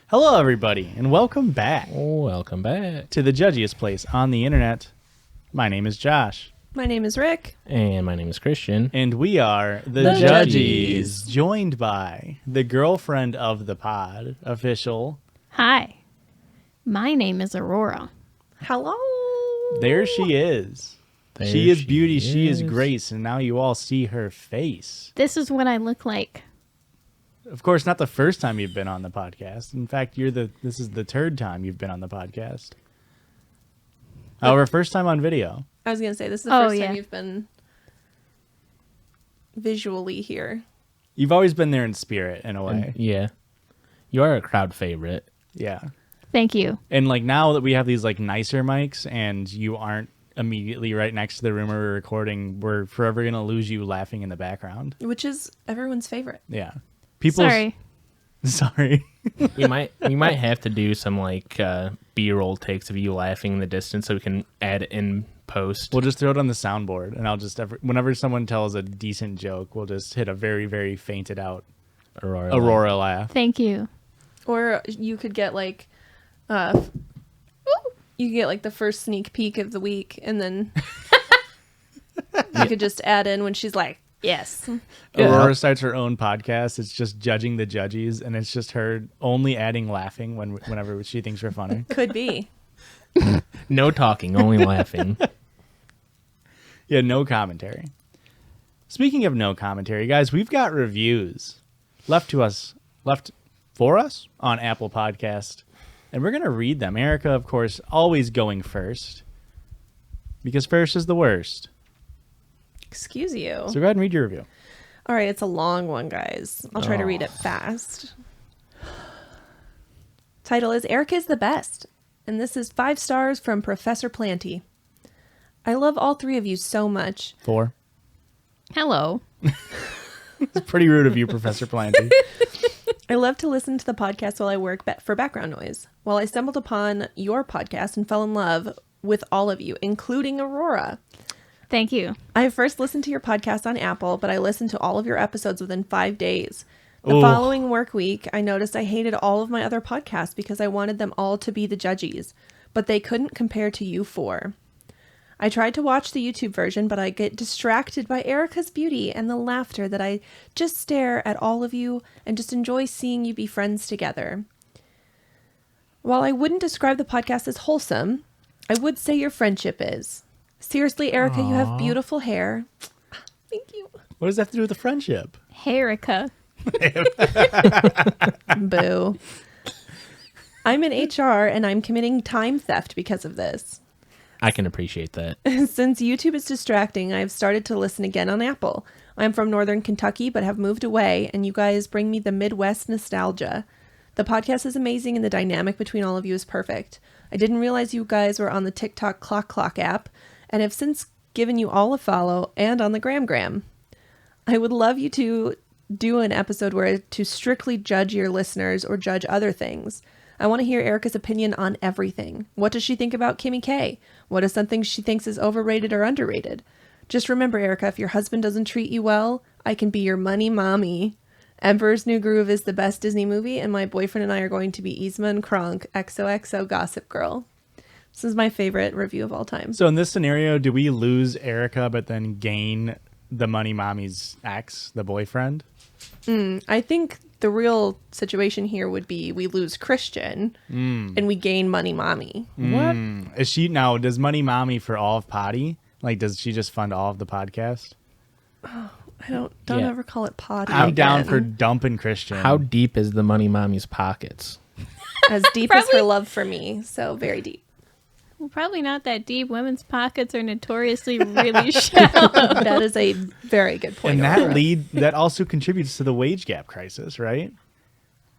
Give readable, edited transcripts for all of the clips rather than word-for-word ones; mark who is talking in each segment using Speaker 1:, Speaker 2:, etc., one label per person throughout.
Speaker 1: Hello, everybody, and welcome back
Speaker 2: Welcome back.
Speaker 1: to the judgiest place on the internet. My name is Josh,
Speaker 3: My name is Rick.
Speaker 2: And my name is Christian.
Speaker 1: and we are the
Speaker 3: The
Speaker 1: Judgies,
Speaker 3: Judgies.
Speaker 1: joined by the girlfriend of the pod, official.
Speaker 4: Hi, my name is Aurora.
Speaker 3: Hello.
Speaker 1: There she is.
Speaker 2: There
Speaker 1: she is
Speaker 2: she
Speaker 1: beauty, she is
Speaker 2: is.
Speaker 1: grace, and now you all see her face.
Speaker 4: This is what I look like.
Speaker 1: Of course, not the first time you've been on the podcast. In fact, this is the third time you've been on the podcast. However, first time on video.
Speaker 3: I was going to say, this is the
Speaker 4: Oh,
Speaker 3: first
Speaker 4: yeah.
Speaker 3: time you've been visually here.
Speaker 1: You've always been there in spirit, in a way.
Speaker 2: Yeah. You are a crowd favorite.
Speaker 1: Yeah.
Speaker 4: Thank you.
Speaker 1: And like now that we have these like nicer mics and you aren't immediately right next to the room where we're recording, we're forever going to lose you laughing in the background.
Speaker 3: Which is everyone's favorite.
Speaker 1: Yeah.
Speaker 4: Sorry.
Speaker 1: Sorry.
Speaker 2: We might have to do some like B-roll takes of you laughing in the distance so we can add it in post.
Speaker 1: We'll just throw it on the soundboard and I'll just, whenever someone tells a decent joke, we'll just hit a very, very fainted out Aurora laugh.
Speaker 4: Thank you.
Speaker 3: Or you could get like, you could get like the first sneak peek of the week and then you could just add in when she's like, yes.
Speaker 2: Yeah.
Speaker 1: Aurora starts her own podcast. It's just judging the Judgies, and it's just her only adding laughing whenever she thinks we're funny.
Speaker 3: Could be.
Speaker 2: No talking, only laughing.
Speaker 1: Yeah, no commentary. Speaking of no commentary, guys, we've got reviews left for us on Apple Podcast, and we're going to read them. Erica, of course, always going first, because first is the worst.
Speaker 3: Excuse you.
Speaker 1: So go ahead and read your review.
Speaker 3: All right, it's a long one, guys. I'll try to read it fast. Title is Erica is the best, and this is 5 stars from Professor Planty. I love all 3 of you so much.
Speaker 1: 4.
Speaker 4: Hello.
Speaker 1: It's pretty rude of you, Professor Planty.
Speaker 3: I love to listen to the podcast while I work for background noise. While I stumbled upon your podcast and fell in love with all of you, including Aurora.
Speaker 4: Thank you.
Speaker 3: I first listened to your podcast on Apple, but I listened to all of your episodes within 5 days. The
Speaker 1: Ooh.
Speaker 3: following work week, I noticed I hated all of my other podcasts because I wanted them all to be the Judgies, but they couldn't compare to you 4. I tried to watch the YouTube version, but I get distracted by Erica's beauty and the laughter that I just stare at all of you and just enjoy seeing you be friends together. While I wouldn't describe the podcast as wholesome, I would say your friendship is. Seriously, Erica, you have beautiful hair. Thank you.
Speaker 1: What does that have to do with the friendship?
Speaker 4: Erica.
Speaker 3: Boo. I'm in HR and I'm committing time theft because of this.
Speaker 2: I can appreciate that.
Speaker 3: Since YouTube is distracting, I've started to listen again on Apple. I'm from Northern Kentucky, but have moved away, and you guys bring me the Midwest nostalgia. The podcast is amazing, and the dynamic between all of you is perfect. I didn't realize you guys were on the TikTok Clock app, and have since given you all a follow, and on the Gram. I would love you to do an episode where to strictly judge your listeners or judge other things. I want to hear Erica's opinion on everything. What does she think about Kimmy K? What is something she thinks is overrated or underrated? Just remember, Erica, if your husband doesn't treat you well, I can be your money mommy. Emperor's New Groove is the best Disney movie, and my boyfriend and I are going to be Yzma and Kronk, XOXO Gossip Girl. This is my favorite review of all time.
Speaker 1: So in this scenario, do we lose Erica but then gain the money mommy's ex, the boyfriend?
Speaker 3: I think the real situation here would be we lose Christian and we gain money mommy.
Speaker 2: What?
Speaker 1: Is she now? Does money mommy for all of potty? Like, does she just fund all of the podcast?
Speaker 3: I don't
Speaker 2: Yeah.
Speaker 3: ever call it potty.
Speaker 1: I'm down for
Speaker 3: again.
Speaker 1: dumping Christian.
Speaker 2: How deep is the money mommy's pockets?
Speaker 3: As deep as her
Speaker 4: Probably-
Speaker 3: love for me. So very deep.
Speaker 4: Well, probably not that deep. Women's pockets are notoriously really shallow.
Speaker 3: That is a very good point.
Speaker 1: and that
Speaker 3: Aurora.
Speaker 1: that also contributes to the wage gap crisis, right?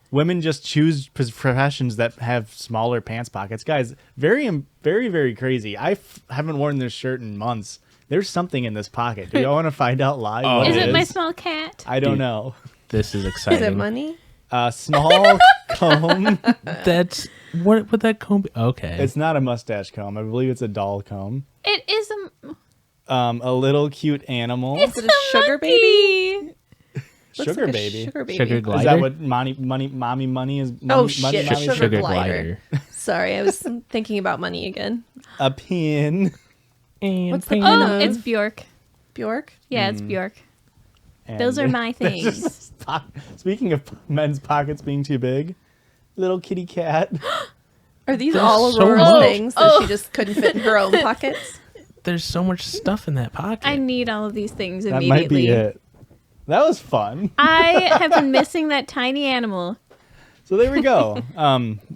Speaker 1: Women just choose professions that have smaller pants pockets. Guys, very, very, very crazy. I haven't worn this shirt in months. There's something in this pocket. Do y'all want to find out live?
Speaker 2: Oh.
Speaker 1: what
Speaker 4: Is it my
Speaker 1: is?
Speaker 4: small cat?
Speaker 1: I don't
Speaker 2: Dude.
Speaker 1: know.
Speaker 2: This is
Speaker 3: Is
Speaker 2: exciting.
Speaker 3: it money?
Speaker 1: Small comb.
Speaker 2: That's what would that comb be? Okay.
Speaker 1: It's not a mustache comb. I believe it's a doll comb.
Speaker 4: It is a
Speaker 1: A little cute animal.
Speaker 3: Is it a sugar baby? Looks
Speaker 1: Sugar
Speaker 3: like a
Speaker 1: baby.
Speaker 3: Sugar baby.
Speaker 2: Sugar
Speaker 1: Is
Speaker 2: glider.
Speaker 1: that what mommy money is?
Speaker 3: Oh,
Speaker 1: Money,
Speaker 3: shit,
Speaker 1: money
Speaker 3: sugar
Speaker 2: Sugar
Speaker 3: glider. Sorry, I was thinking about money again.
Speaker 1: A pin.
Speaker 2: And
Speaker 3: What's the
Speaker 2: pink.
Speaker 3: pin
Speaker 4: Oh,
Speaker 3: of?
Speaker 4: it's Bjork.
Speaker 3: Bjork?
Speaker 4: Yeah, it's Bjork.
Speaker 1: And
Speaker 4: Those are my things.
Speaker 1: Speaking of men's pockets being too big, little kitty cat.
Speaker 3: Are these all
Speaker 2: so
Speaker 3: Aurora's
Speaker 2: much.
Speaker 3: things that she just couldn't fit in her own pockets?
Speaker 2: There's so much stuff in that pocket.
Speaker 4: I need all of these things
Speaker 1: That
Speaker 4: immediately.
Speaker 1: might be it. That was fun.
Speaker 4: I have been missing that tiny animal.
Speaker 1: So there we go.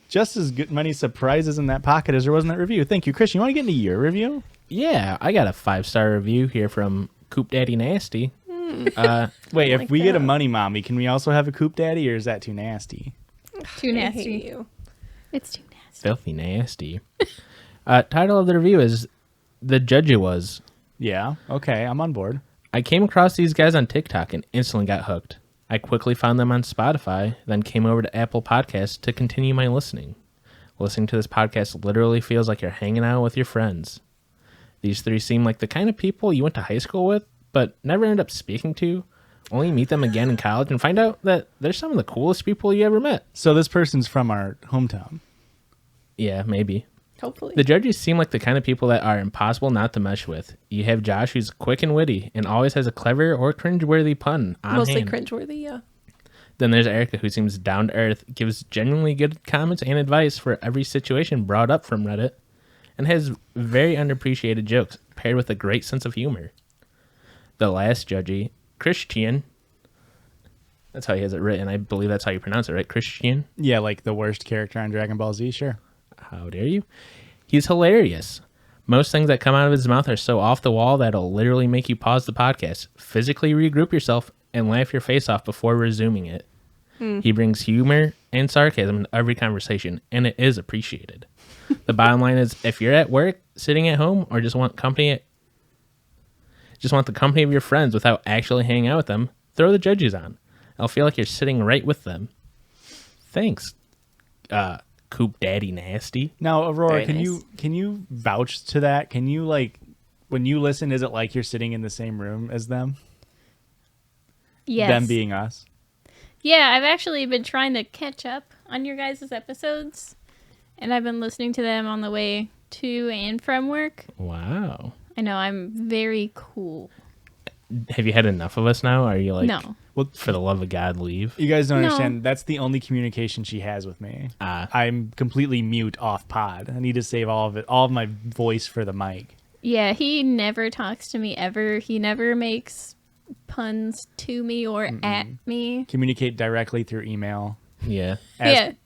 Speaker 1: Just as good, many surprises in that pocket as there was in that review. Thank you, Christian. You want to get into your review?
Speaker 2: Yeah, I got a 5-star review here from Coop Daddy Nasty.
Speaker 1: Wait, if
Speaker 3: like
Speaker 1: we get a
Speaker 3: that.
Speaker 1: money mommy, can we also have a coop daddy, or is that too nasty?
Speaker 4: Too
Speaker 3: I
Speaker 4: nasty.
Speaker 3: hate you.
Speaker 4: It's too nasty.
Speaker 2: Filthy nasty. Title of the review is The Judgies.
Speaker 1: Yeah. Okay, I'm on board.
Speaker 2: I came across these guys on TikTok and instantly got hooked. I quickly found them on Spotify, then came over to Apple Podcasts to continue my listening. Listening to this podcast literally feels like you're hanging out with your friends. These three seem like the kind of people you went to high school with, but never end up speaking to. Only meet them again in college and find out that they're some of the coolest people you ever met.
Speaker 1: So this person's from our hometown.
Speaker 2: Yeah, maybe.
Speaker 3: Hopefully.
Speaker 2: The Judgies seem like the kind of people that are impossible not to mesh with. You have Josh, who's quick and witty, and always has a clever or cringeworthy pun on
Speaker 3: Mostly
Speaker 2: hand.
Speaker 3: cringeworthy, yeah.
Speaker 2: Then there's Erica, who seems down to earth, gives genuinely good comments and advice for every situation brought up from Reddit, and has very underappreciated jokes paired with a great sense of humor. The last Judgy, Christian, that's how he has it written. I believe that's how you pronounce it, right? Christian?
Speaker 1: Yeah, like the worst character on Dragon Ball Z. Sure.
Speaker 2: How dare you? He's hilarious. Most things that come out of his mouth are so off the wall that it'll literally make you pause the podcast, physically regroup yourself, and laugh your face off before resuming it. He brings humor and sarcasm to every conversation, and it is appreciated. The bottom line is, if you're at work, sitting at home, or just want the company of your friends without actually hanging out with them, throw the Judgies on. I'll feel like you're sitting right with them. Thanks, Coop Daddy Nasty.
Speaker 1: Now, Aurora,
Speaker 3: Very nice.
Speaker 1: can you vouch to that? Can you, like, when you listen, is it like you're sitting in the same room as them?
Speaker 4: Yes.
Speaker 1: Them being us?
Speaker 4: Yeah, I've actually been trying to catch up on your guys' episodes, and I've been listening to them on the way to and from work.
Speaker 2: Wow.
Speaker 4: I know, I'm very cool.
Speaker 2: Have you had enough of us now? Are you like,
Speaker 4: No.
Speaker 1: Well,
Speaker 2: for the love of God, leave?
Speaker 1: you guys don't
Speaker 4: No.
Speaker 1: understand. That's the only communication she has with me. I'm completely mute off pod. I need to save all of it, all of my voice for the mic.
Speaker 4: Yeah, he never talks to me ever. He never makes puns to me or at me.
Speaker 1: Communicate directly through email.
Speaker 2: Yeah.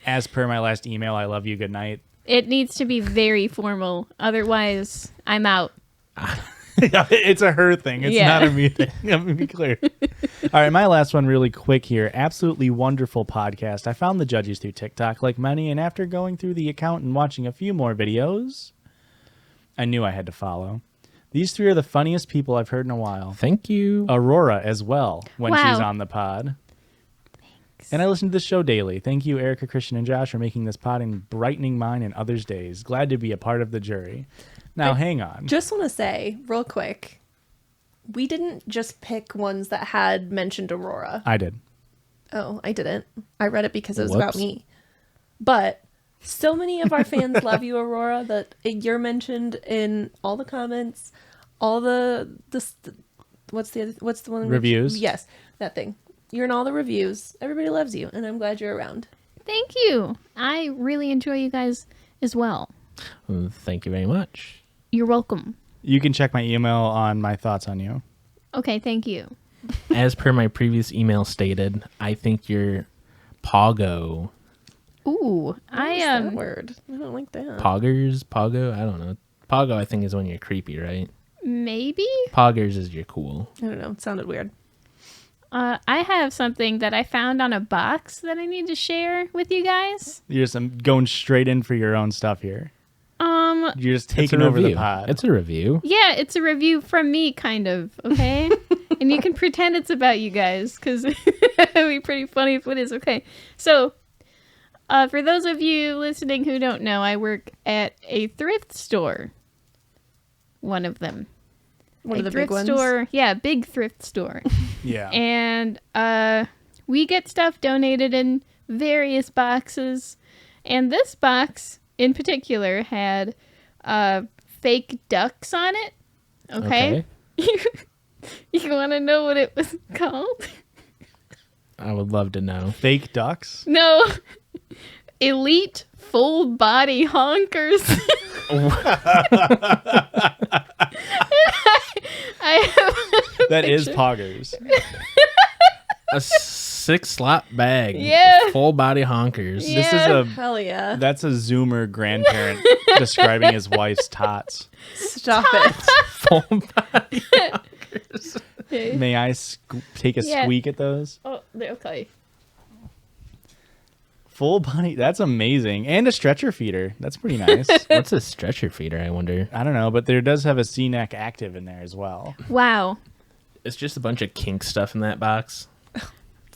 Speaker 1: As per my last email, I love you. Good night.
Speaker 4: It needs to be very formal. Otherwise, I'm out.
Speaker 1: It's a her thing. It's
Speaker 4: Yeah.
Speaker 1: not a me thing. Let me be clear. All right, my last one really quick here. Absolutely wonderful podcast. I found the Judges through TikTok like many, and after going through the account and watching a few more videos, I knew I had to follow. These three are the funniest people I've heard in a while.
Speaker 2: Thank you.
Speaker 1: Aurora as well when
Speaker 4: Wow.
Speaker 1: she's on the pod. And I listen to this show daily. Thank you, Erica, Christian, and Josh, for making this pod and brightening mine and others' days. Glad to be a part of the jury. Now, hang on.
Speaker 3: Just want to say, real quick, we didn't just pick ones that had mentioned Aurora.
Speaker 1: I did.
Speaker 3: Oh, I didn't. I read it because it was about
Speaker 2: Whoops.
Speaker 3: me. But so many of our fans love you, Aurora, that you're mentioned in all the comments, all what's the one?
Speaker 1: Reviews?
Speaker 3: Yes, that thing. You're in all the reviews. Everybody loves you, and I'm glad you're around.
Speaker 4: Thank you. I really enjoy you guys as well.
Speaker 2: Thank you very much.
Speaker 4: You're welcome.
Speaker 1: You can check my email on my thoughts on you.
Speaker 4: Okay, thank you.
Speaker 2: As per my previous email stated, I think you're Pogo.
Speaker 4: Ooh,
Speaker 3: What is that word? I don't like that.
Speaker 2: Poggers? Pogo? I don't know. Pogo, I think, is when you're creepy, right?
Speaker 4: maybe.
Speaker 2: Poggers is you're cool.
Speaker 3: I don't know. It sounded weird.
Speaker 4: I have something that I found on a box that I need to share with you guys.
Speaker 1: You're just going straight in for your own stuff here. You're just taking over the pod.
Speaker 2: It's a review.
Speaker 4: Yeah, it's a review from me, kind of, okay? And you can pretend it's about you guys, because it would be pretty funny if it is, okay? So, for those of you listening who don't know, I work at a thrift store. One of them.
Speaker 3: One of the
Speaker 4: thrift
Speaker 3: big ones.
Speaker 4: store. Yeah, big thrift store.
Speaker 1: Yeah.
Speaker 4: And we get stuff donated in various boxes. And this box in particular had fake ducks on it. Okay. You want to know what it was called?
Speaker 2: I would love to know.
Speaker 1: Fake ducks?
Speaker 4: No. Elite full body honkers. I have
Speaker 1: That is
Speaker 4: picture.
Speaker 1: poggers.
Speaker 2: A 6-slot bag.
Speaker 4: Yeah.
Speaker 2: Full body honkers.
Speaker 4: Yeah.
Speaker 1: This is a
Speaker 3: Hell yeah.
Speaker 1: that's a Zoomer grandparent describing his wife's tots.
Speaker 3: Stop it.
Speaker 2: Full body.
Speaker 4: Okay.
Speaker 1: May I take a
Speaker 4: Yeah.
Speaker 1: squeak at those?
Speaker 4: Oh, okay.
Speaker 1: Full body. That's amazing. And a stretcher feeder. That's pretty nice.
Speaker 2: What's a stretcher feeder, I wonder?
Speaker 1: I don't know, but there does have a C-neck active in there as well.
Speaker 4: Wow.
Speaker 2: It's just a bunch of kink stuff in that box.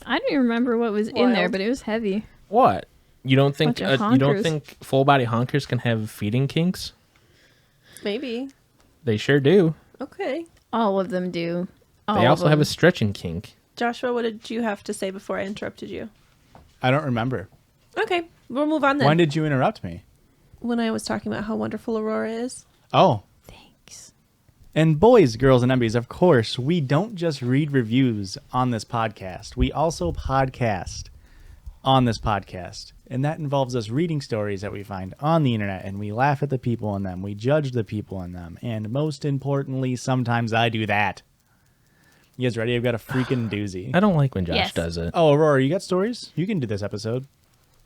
Speaker 4: I don't even remember what was in there,
Speaker 3: Wild.
Speaker 4: but it was heavy.
Speaker 2: What? You don't think
Speaker 4: Bunch of
Speaker 2: you don't
Speaker 4: honkers.
Speaker 2: think full body honkers can have feeding kinks?
Speaker 3: Maybe.
Speaker 2: They sure do.
Speaker 3: Okay.
Speaker 4: All of them do.
Speaker 2: They also have a stretching kink.
Speaker 3: Joshua, what did you have to say before I interrupted you?
Speaker 1: I don't remember.
Speaker 3: Okay. We'll move on then.
Speaker 1: When did you interrupt me?
Speaker 3: When I was talking about how wonderful Aurora is.
Speaker 1: Oh.
Speaker 4: Thanks.
Speaker 1: And boys, girls, and MBs, of course, we don't just read reviews on this podcast. We also podcast on this podcast. And that involves us reading stories that we find on the internet, and we laugh at the people in them. We judge the people in them. And most importantly, sometimes I do that. You guys ready? I've got a freaking doozy.
Speaker 2: I don't like when Josh
Speaker 4: Yes.
Speaker 2: does it.
Speaker 1: Oh, Aurora, you got stories? You can do this episode.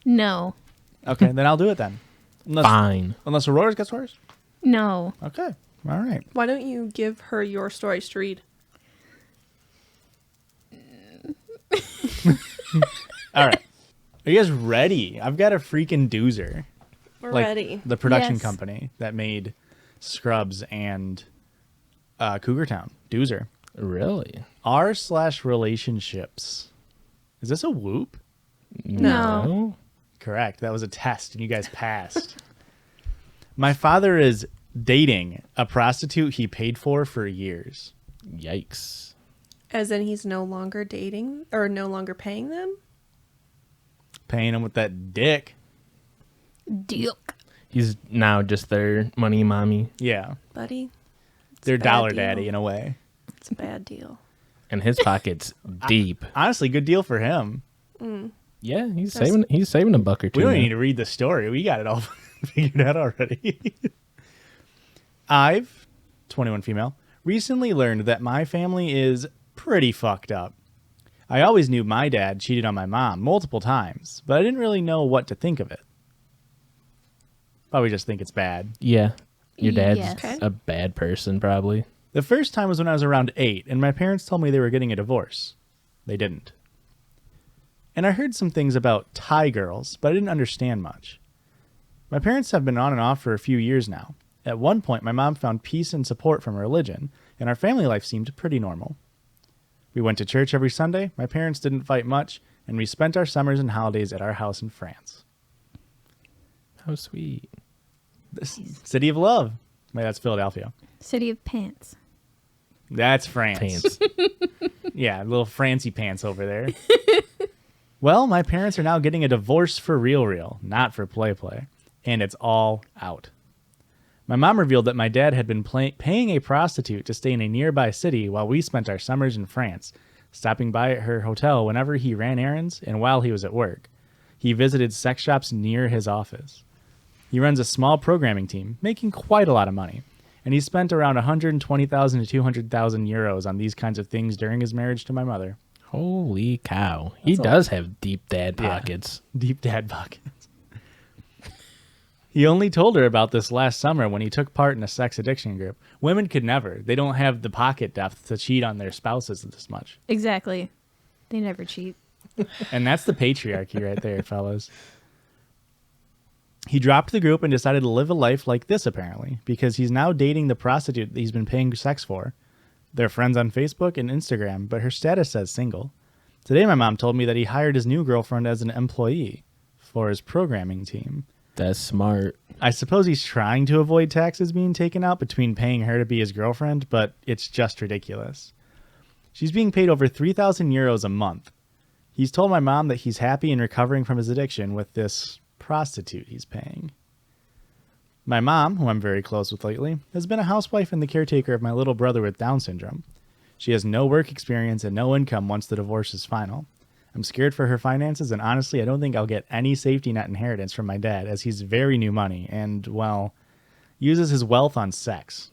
Speaker 4: No.
Speaker 1: Okay, then I'll do it then.
Speaker 2: Fine.
Speaker 1: Unless Aurora's got stories?
Speaker 4: No.
Speaker 1: Okay, all right.
Speaker 3: Why don't you give her your stories to read?
Speaker 1: All right. Are you guys ready? I've got a freaking doozer.
Speaker 3: We're
Speaker 1: Like
Speaker 3: ready.
Speaker 1: the production
Speaker 4: Yes.
Speaker 1: company that made Scrubs and Cougar Town. Doozer.
Speaker 2: Really?
Speaker 1: R/relationships. Is this a whoop?
Speaker 4: No.
Speaker 1: Correct. That was a test, and you guys passed. My father is dating a prostitute he paid for years.
Speaker 2: Yikes.
Speaker 3: As in he's no longer dating or no longer paying them?
Speaker 1: Paying him with that dick.
Speaker 4: Duke.
Speaker 2: He's now just their money mommy,
Speaker 1: Yeah.
Speaker 3: Buddy,
Speaker 1: Their
Speaker 3: a bad
Speaker 1: dollar
Speaker 3: deal.
Speaker 1: daddy, in a way.
Speaker 3: it's a bad deal.
Speaker 2: and his pocket's deep.
Speaker 1: Honestly, good deal for him.
Speaker 2: Yeah, he's saving a buck or two.
Speaker 1: We don't
Speaker 2: now.
Speaker 1: need to read the story. We got it all figured out already. I've, 21 female, recently learned that my family is pretty fucked up. I always knew my dad cheated on my mom multiple times, but I didn't really know what to think of it. Probably just think it's bad.
Speaker 2: Yeah, your dad's
Speaker 4: Yes.
Speaker 3: Okay.
Speaker 2: a bad person, probably.
Speaker 1: The first time was when I was around 8, and my parents told me they were getting a divorce. They didn't. And I heard some things about Thai girls, but I didn't understand much. My parents have been on and off for a few years now. At one point, my mom found peace and support from religion, and our family life seemed pretty normal. We went to church every Sunday, my parents didn't fight much, and we spent our summers and holidays at our house in France.
Speaker 2: How sweet.
Speaker 1: The city of love. Wait, that's Philadelphia.
Speaker 4: City of Pants.
Speaker 1: That's France.
Speaker 2: Pants.
Speaker 1: Yeah, little Francie pants over there. Well, my parents are now getting a divorce for real, not for play, and it's all out. My mom revealed that my dad had been paying a prostitute to stay in a nearby city while we spent our summers in France, stopping by at her hotel whenever he ran errands and while he was at work. He visited sex shops near his office. He runs a small programming team, making quite a lot of money, and he spent around 120,000 to 200,000 euros on these kinds of things during his marriage to my mother.
Speaker 2: Holy cow. He
Speaker 1: That's a
Speaker 2: does have deep dad
Speaker 1: Yeah.
Speaker 2: pockets.
Speaker 1: Deep dad pockets. He only told her about this last summer when he took part in a sex addiction group. Women could never. They don't have the pocket depth to cheat on their spouses this much.
Speaker 4: Exactly. They never cheat.
Speaker 1: And that's the patriarchy right there, fellas. He dropped the group and decided to live a life like this, apparently, because he's now dating the prostitute that he's been paying sex for. They're friends on Facebook and Instagram, but her status says single. Today, my mom told me that he hired his new girlfriend as an employee for his programming team.
Speaker 2: That's smart.
Speaker 1: I suppose he's trying to avoid taxes being taken out between paying her to be his girlfriend, but it's just ridiculous. She's being paid over 3,000 euros a month. He's told my mom that he's happy and recovering from his addiction with this prostitute he's paying. My mom, who I'm very close with lately, has been a housewife and the caretaker of my little brother with Down syndrome. She has no work experience and no income once the divorce is final. I'm scared for her finances, and honestly, I don't think I'll get any safety net inheritance from my dad, as he's very new money and, well, uses his wealth on sex.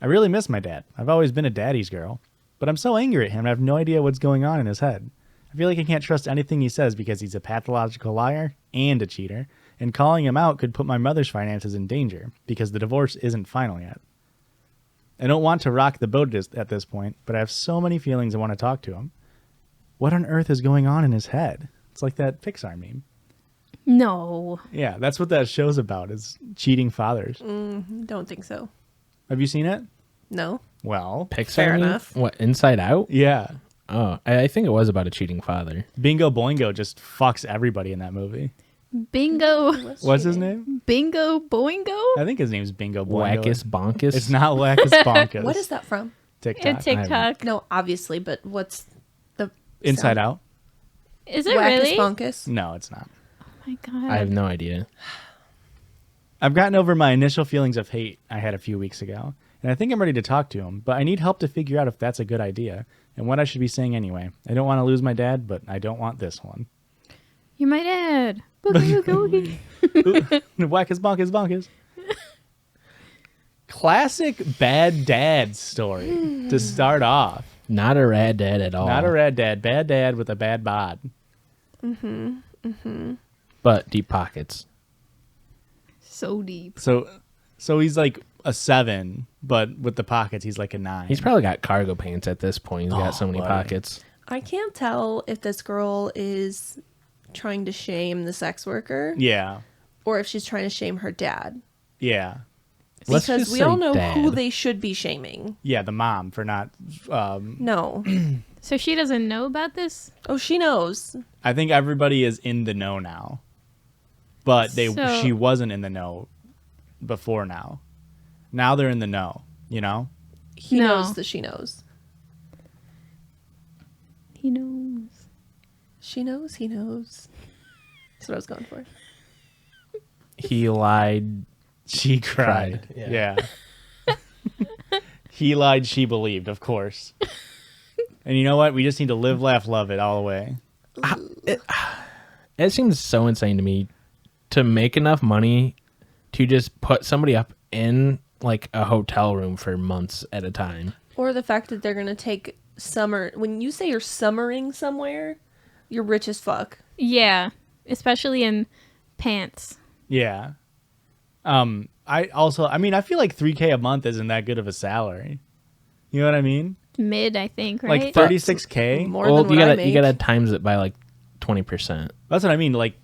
Speaker 1: I really miss my dad. I've always been a daddy's girl. But I'm so angry at him, I have no idea what's going on in his head. I feel like I can't trust anything he says because he's a pathological liar and a cheater, and calling him out could put my mother's finances in danger because the divorce isn't final yet. I don't want to rock the boat at this point, but I have so many feelings I want to talk to him. What on earth is going on in his head? It's like that Pixar meme.
Speaker 4: No.
Speaker 1: Yeah, that's what that show's about, is cheating fathers.
Speaker 3: Don't think so.
Speaker 1: Have you seen it?
Speaker 3: No.
Speaker 1: Well,
Speaker 2: Pixar.
Speaker 3: Fair
Speaker 2: meme?
Speaker 3: enough.
Speaker 2: What, Inside Out?
Speaker 1: yeah.
Speaker 2: Oh, I think it was about a cheating father.
Speaker 1: Bingo Boingo just fucks everybody in that movie.
Speaker 4: Bingo.
Speaker 1: What's his name?
Speaker 4: Bingo Boingo?
Speaker 1: I think his name's Bingo Boingo.
Speaker 2: Wackus Bonkus.
Speaker 1: It's not Wackus Bonkus.
Speaker 3: What is that from?
Speaker 1: TikTok.
Speaker 4: A TikTok.
Speaker 3: No, obviously, but what's the
Speaker 1: Inside
Speaker 3: sound?
Speaker 1: Out?
Speaker 4: Is it
Speaker 3: Wackus
Speaker 4: really?
Speaker 3: Bonkus?
Speaker 1: No, it's not.
Speaker 4: Oh my god.
Speaker 2: I have no idea.
Speaker 1: I've gotten over my initial feelings of hate I had a few weeks ago, and I think I'm ready to talk to him, but I need help to figure out if that's a good idea and what I should be saying anyway. I don't want to lose my dad, but I don't want this one.
Speaker 4: You're my dad. Boogie boogie boogie.
Speaker 1: Wackus Bonkus Bonkus. Classic bad dad story to start off.
Speaker 2: Not a rad dad at all.
Speaker 1: Not a rad dad. Bad dad with a bad bod.
Speaker 2: But deep pockets.
Speaker 4: So deep.
Speaker 1: So he's like a 7, but with the pockets, he's like a 9.
Speaker 2: He's probably got cargo pants at this point. He's got so many
Speaker 1: buddy.
Speaker 2: pockets.
Speaker 3: I can't tell if this girl is trying to shame the sex worker
Speaker 1: Yeah.
Speaker 3: or if she's trying to shame her dad.
Speaker 1: Yeah.
Speaker 2: Let's
Speaker 3: Because
Speaker 2: just
Speaker 3: we
Speaker 2: say
Speaker 3: all know who
Speaker 2: dad.
Speaker 3: they should be shaming.
Speaker 1: Yeah, the mom for not.
Speaker 3: No.
Speaker 4: So she doesn't know about this?
Speaker 3: Oh, she knows.
Speaker 1: I think everybody is in the know now, but
Speaker 4: So-
Speaker 1: she wasn't in the know before now. Now they're in the know. You know.
Speaker 3: He
Speaker 4: No.
Speaker 3: knows that she knows.
Speaker 4: He knows.
Speaker 3: She knows, he knows. That's what I was going for.
Speaker 2: He lied.
Speaker 1: She cried.
Speaker 2: Cried,
Speaker 1: Yeah. He lied. She believed. Of course. And you know what? We just need to live, laugh, love it all the way.
Speaker 2: It seems so insane to me to make enough money to just put somebody up in like a hotel room for months at a time.
Speaker 3: Or the fact that they're going to take summer. When you say you're summering somewhere, you're rich as fuck.
Speaker 4: Yeah. Especially in pants.
Speaker 1: Yeah. I mean, I feel like $3,000 a month isn't that good of a salary. You know what I mean?
Speaker 4: Mid, I think, right?
Speaker 1: Like $36K.
Speaker 3: More
Speaker 2: Well,
Speaker 3: than what I make.
Speaker 2: you gotta times it by like 20%.
Speaker 1: That's what I mean. Like,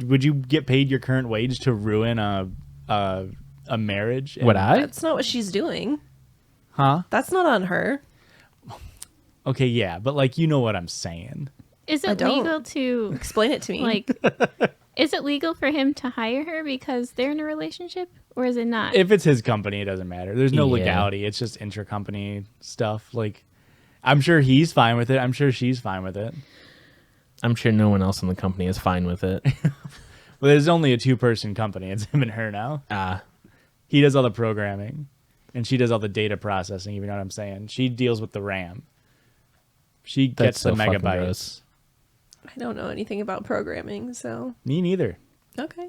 Speaker 1: would you get paid your current wage to ruin a marriage?
Speaker 2: Would I?
Speaker 3: That's not what she's doing.
Speaker 1: Huh?
Speaker 3: That's not on her.
Speaker 1: Okay, yeah, but like, you know what I'm saying.
Speaker 4: Is
Speaker 3: I
Speaker 4: it
Speaker 3: don't.
Speaker 4: legal to,
Speaker 3: Explain it to me.
Speaker 4: like, is it legal for him to hire her because they're in a relationship? Or is it not?
Speaker 1: If it's his company, it doesn't matter. There's no
Speaker 2: Yeah.
Speaker 1: legality. It's just intercompany stuff. Like, I'm sure he's fine with it. I'm sure she's fine with it.
Speaker 2: I'm sure no one else in the company is fine with it.
Speaker 1: Well, there's only a 2-person company. It's him and her now. He does all the programming, and she does all the data processing. You know what I'm saying? She deals with the RAM. She
Speaker 2: That's
Speaker 1: gets the
Speaker 2: so fucking
Speaker 1: megabytes.
Speaker 2: gross.
Speaker 3: I don't know anything about programming, so.
Speaker 1: Me neither.
Speaker 3: Okay.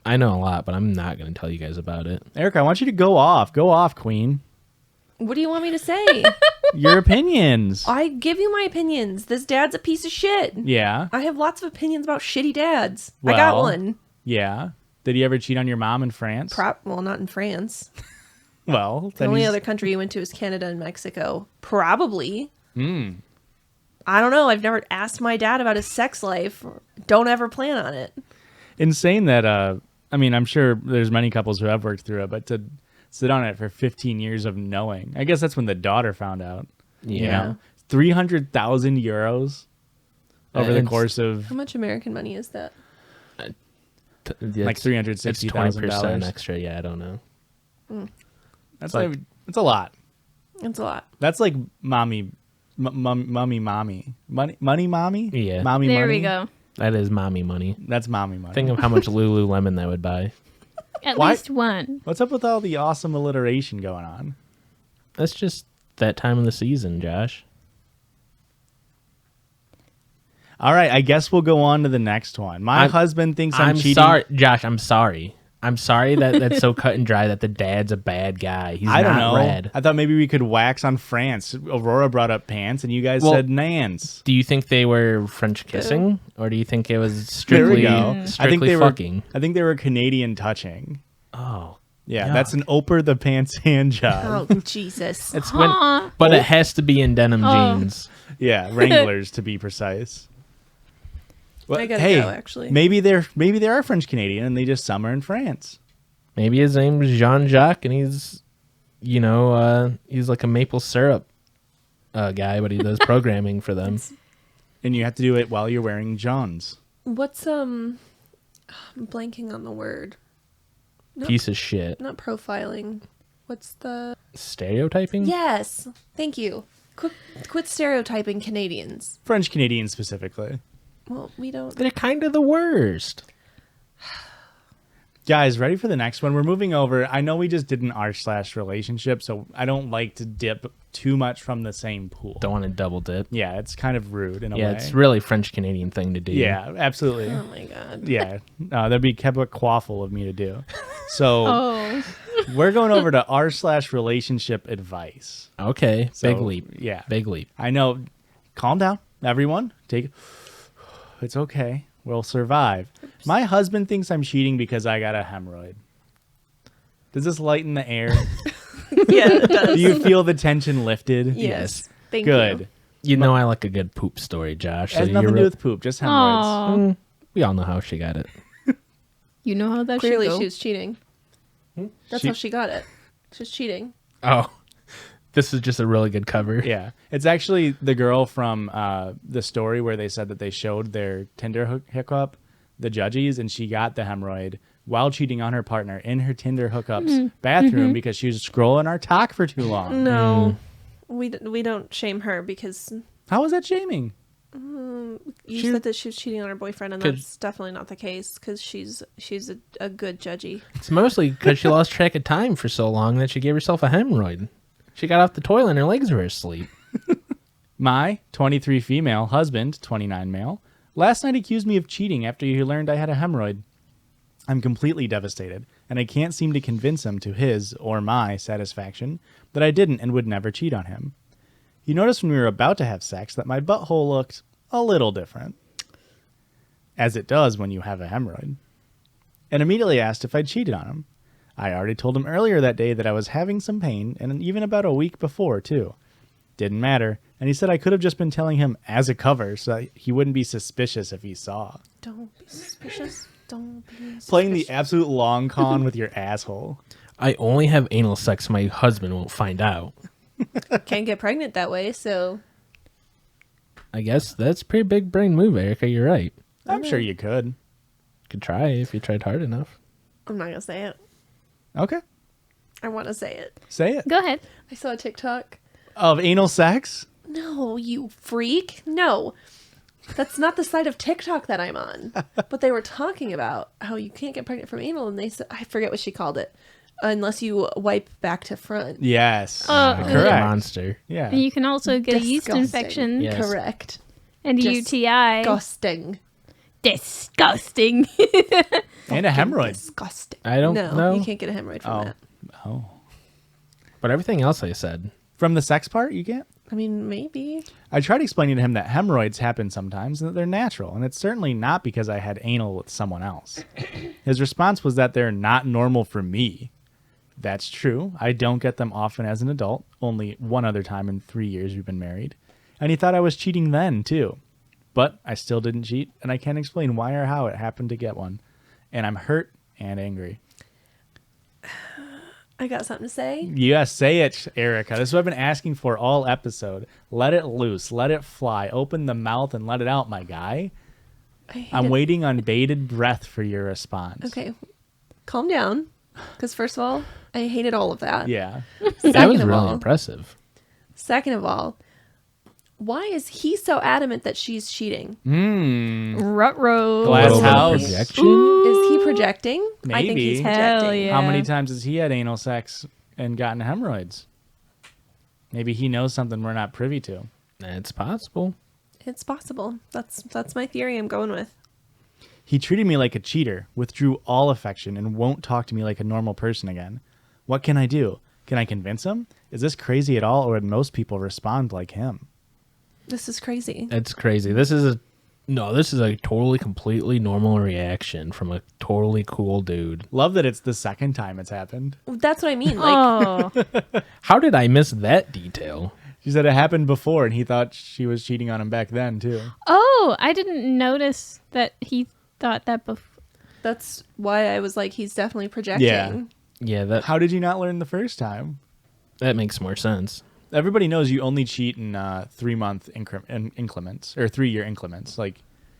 Speaker 2: I know a lot, but I'm not going to tell you guys about it.
Speaker 1: Erica, I want you to go off. Go off, queen.
Speaker 3: What do you want me to say?
Speaker 1: Your opinions.
Speaker 3: I give you my opinions. This dad's a piece of shit.
Speaker 1: Yeah.
Speaker 3: I have lots of opinions about shitty dads. I got
Speaker 1: Well,
Speaker 3: one.
Speaker 1: Yeah. Did he ever cheat on your mom in France?
Speaker 3: Well, not in France.
Speaker 1: Well,
Speaker 3: The
Speaker 1: then
Speaker 3: only
Speaker 1: he's-
Speaker 3: other country he went to is Canada and Mexico. Probably.
Speaker 1: Hmm.
Speaker 3: I don't know. I've never asked my dad about his sex life. Don't ever plan on it.
Speaker 1: Insane that I mean, I'm sure there's many couples who have worked through it, but to sit on it for 15 years of knowing, I guess that's when the daughter found out. You
Speaker 2: Yeah.
Speaker 1: know, 300,000 euros over the
Speaker 2: And
Speaker 1: course of
Speaker 3: How much American money is that?
Speaker 1: like
Speaker 2: It's
Speaker 1: $360,000.
Speaker 2: extra. Yeah, I don't know.
Speaker 1: That's
Speaker 2: like-
Speaker 1: like, it's a lot.
Speaker 3: It's a lot.
Speaker 1: That's like mommy, mommy. Money mommy?
Speaker 2: Yeah.
Speaker 1: Mommy
Speaker 4: There
Speaker 1: money?
Speaker 4: we go.
Speaker 2: That is mommy money.
Speaker 1: That's mommy money.
Speaker 2: Think of how much Lululemon that would buy.
Speaker 4: At
Speaker 1: Why-
Speaker 4: least one.
Speaker 1: What's up with all the awesome alliteration going on?
Speaker 2: That's just that time of the season, Josh.
Speaker 1: All right, I guess we'll go on to the next one. My husband thinks I'm cheating.
Speaker 2: sorry, Josh. I'm sorry. I'm sorry that that's so cut and dry that the dad's a bad guy. He's
Speaker 1: I don't
Speaker 2: not
Speaker 1: know.
Speaker 2: red.
Speaker 1: I thought maybe we could wax on France. Aurora brought up pants, and you guys
Speaker 2: Well,
Speaker 1: said nans.
Speaker 2: Do you think they were French kissing, or do you think it was
Speaker 1: There we
Speaker 2: strictly
Speaker 1: go.
Speaker 2: strictly fucking?
Speaker 1: I think they were Canadian touching.
Speaker 2: Oh,
Speaker 1: Yeah,
Speaker 2: yuck.
Speaker 1: that's an Oper the Pants hand job.
Speaker 3: Oh, Jesus.
Speaker 2: It's
Speaker 4: Huh.
Speaker 2: but it has to be in denim
Speaker 4: Oh.
Speaker 2: jeans.
Speaker 1: Yeah, Wranglers to be precise. Well,
Speaker 3: I gotta
Speaker 1: hey,
Speaker 3: go, actually.
Speaker 1: maybe they are French Canadian and they just summer in France.
Speaker 2: Maybe his name is Jean Jacques, and he's, he's like a maple syrup guy, but he does programming for them.
Speaker 1: And you have to do it while you're wearing Johns.
Speaker 3: What's, I'm blanking on the word. Nope.
Speaker 2: Piece of shit.
Speaker 3: Not profiling. What's the...
Speaker 2: Stereotyping?
Speaker 3: Yes. Thank you. Quit stereotyping Canadians.
Speaker 1: French Canadian specifically.
Speaker 3: Well, we don't...
Speaker 2: They're kind of the worst.
Speaker 1: Guys, ready for the next one? We're moving over. I know we just did an r/relationship, so I don't like to dip too much from the same pool.
Speaker 2: Don't want to double dip.
Speaker 1: Yeah, it's kind of rude in a
Speaker 2: Yeah,
Speaker 1: way.
Speaker 2: it's really French Canadian thing to do.
Speaker 1: Yeah, absolutely.
Speaker 3: Oh, my God.
Speaker 1: Yeah, that'd be a quaffle of me to do. So
Speaker 4: Oh.
Speaker 1: we're going over to r/relationship advice.
Speaker 2: Okay.
Speaker 1: So,
Speaker 2: Big leap.
Speaker 1: Yeah,
Speaker 2: Big leap.
Speaker 1: I know. Calm down, everyone. It's okay. We'll survive. My husband thinks I'm cheating because I got a hemorrhoid. Does this lighten the air?
Speaker 3: Yeah, it does.
Speaker 1: Do you feel the tension lifted?
Speaker 3: Yes. Thank
Speaker 1: Good.
Speaker 3: you.
Speaker 2: You know I like a good poop story, Josh.
Speaker 1: It has
Speaker 2: so
Speaker 1: nothing to
Speaker 2: you're
Speaker 1: do with poop, just hemorrhoids.
Speaker 4: Aw.
Speaker 2: We all know how she got it.
Speaker 4: You know how that
Speaker 3: Clearly,
Speaker 4: should go.
Speaker 3: she was cheating. That's
Speaker 1: She-
Speaker 3: how she got it. She was cheating.
Speaker 2: Oh. This is just a really good cover.
Speaker 1: Yeah, it's actually the girl from the story where they said that they showed their Tinder hookup, the Judgies, and she got the hemorrhoid while cheating on her partner in her Tinder hookup's bathroom because she was scrolling our talk for too long.
Speaker 3: No. We don't shame her because
Speaker 1: How was that shaming?
Speaker 3: you
Speaker 1: She-
Speaker 3: said that she was cheating on her boyfriend, and
Speaker 2: Could-
Speaker 3: that's definitely not the case because she's a good judgy.
Speaker 2: It's mostly because she lost track of time for so long that she gave herself a hemorrhoid. She got off the toilet and her legs were asleep.
Speaker 1: My 23 female husband, 29 male, last night accused me of cheating after he learned I had a hemorrhoid. I'm completely devastated, and I can't seem to convince him to his or my satisfaction that I didn't and would never cheat on him. He noticed when we were about to have sex that my butthole looked a little different, as it does when you have a hemorrhoid, and immediately asked if I'd cheated on him. I already told him earlier that day that I was having some pain, and even about a week before, too. Didn't matter, and he said I could have just been telling him as a cover so that he wouldn't be suspicious if he saw.
Speaker 3: Don't be suspicious. Don't be suspicious.
Speaker 1: Playing the absolute long con with your asshole.
Speaker 2: I only have anal sex so my husband won't find out.
Speaker 3: Can't get pregnant that way, so
Speaker 2: I guess that's a pretty big brain move, Erica. You're right.
Speaker 1: I'm sure you could.
Speaker 2: Could try if you tried hard enough.
Speaker 3: I'm not gonna say it.
Speaker 1: Okay,
Speaker 3: I want to say it.
Speaker 1: say it.
Speaker 4: Go ahead.
Speaker 3: I saw a TikTok.
Speaker 1: Of anal sex?
Speaker 3: No, you freak. No. That's not the side of TikTok that I'm on. But they were talking about how you can't get pregnant from anal, and they said, I forget what she called it, unless you wipe back to front.
Speaker 1: Yes.
Speaker 4: Oh,
Speaker 2: Like a
Speaker 1: correct.
Speaker 2: monster.
Speaker 1: Yeah.
Speaker 4: And you can also get a yeast
Speaker 3: Disgusting.
Speaker 4: infection
Speaker 2: Yeah. Yes.
Speaker 3: Correct.
Speaker 4: and a UTI.
Speaker 3: Disgusting.
Speaker 4: Disgusting.
Speaker 1: And a hemorrhoid.
Speaker 3: Disgusting.
Speaker 2: I don't
Speaker 3: No,
Speaker 2: know.
Speaker 3: you can't get a hemorrhoid from
Speaker 1: Oh.
Speaker 3: that.
Speaker 1: Oh.
Speaker 2: But everything else I said.
Speaker 1: From the sex part, you can't?
Speaker 3: I mean, maybe.
Speaker 1: I tried explaining to him that hemorrhoids happen sometimes and that they're natural, and it's certainly not because I had anal with someone else. His response was that they're not normal for me. That's true. I don't get them often as an adult, only one other time in 3 years we've been married. And he thought I was cheating then, too. But I still didn't cheat, and I can't explain why or how it happened to get one. And I'm hurt and angry.
Speaker 3: I got something to say.
Speaker 1: Yes, say it, Erica. This is what I've been asking for all episode. Let it loose. Let it fly. Open the mouth and let it out, my guy. I'm waiting on bated breath for your response.
Speaker 3: Okay. Calm down. Because first of all, I hated all of that.
Speaker 1: Yeah.
Speaker 2: That
Speaker 3: Second
Speaker 2: was
Speaker 3: of
Speaker 2: really
Speaker 3: all,
Speaker 2: impressive.
Speaker 3: Second of all, why is he so adamant that she's cheating?
Speaker 4: Ruh-roh.
Speaker 1: Glass
Speaker 2: Little bit of
Speaker 1: house.
Speaker 2: projection.
Speaker 3: Is he projecting? I think he's
Speaker 1: Maybe.
Speaker 3: projecting.
Speaker 4: Hell yeah.
Speaker 1: How many times has he had anal sex and gotten hemorrhoids? Maybe he knows something we're not privy to.
Speaker 2: It's possible.
Speaker 3: It's possible. That's my theory I'm going with.
Speaker 1: He treated me like a cheater, withdrew all affection, and won't talk to me like a normal person again. What can I do? Can I convince him? Is this crazy at all, or would most people respond like him?
Speaker 3: This is crazy.
Speaker 2: It's crazy. This is a totally, completely normal reaction from a totally cool dude.
Speaker 1: Love that it's the second time it's happened.
Speaker 3: That's what I mean. Like,
Speaker 4: Oh,
Speaker 2: How did I miss that detail?
Speaker 1: She said it happened before, and he thought she was cheating on him back then, too.
Speaker 4: oh! I didn't notice that he thought that before.
Speaker 3: that's why I was like, he's definitely projecting.
Speaker 1: Yeah.
Speaker 2: Yeah, that
Speaker 1: How did you not learn the first time?
Speaker 2: makes more sense.
Speaker 1: Everybody knows you only cheat in 3-month increments, or 3-year increments. Like,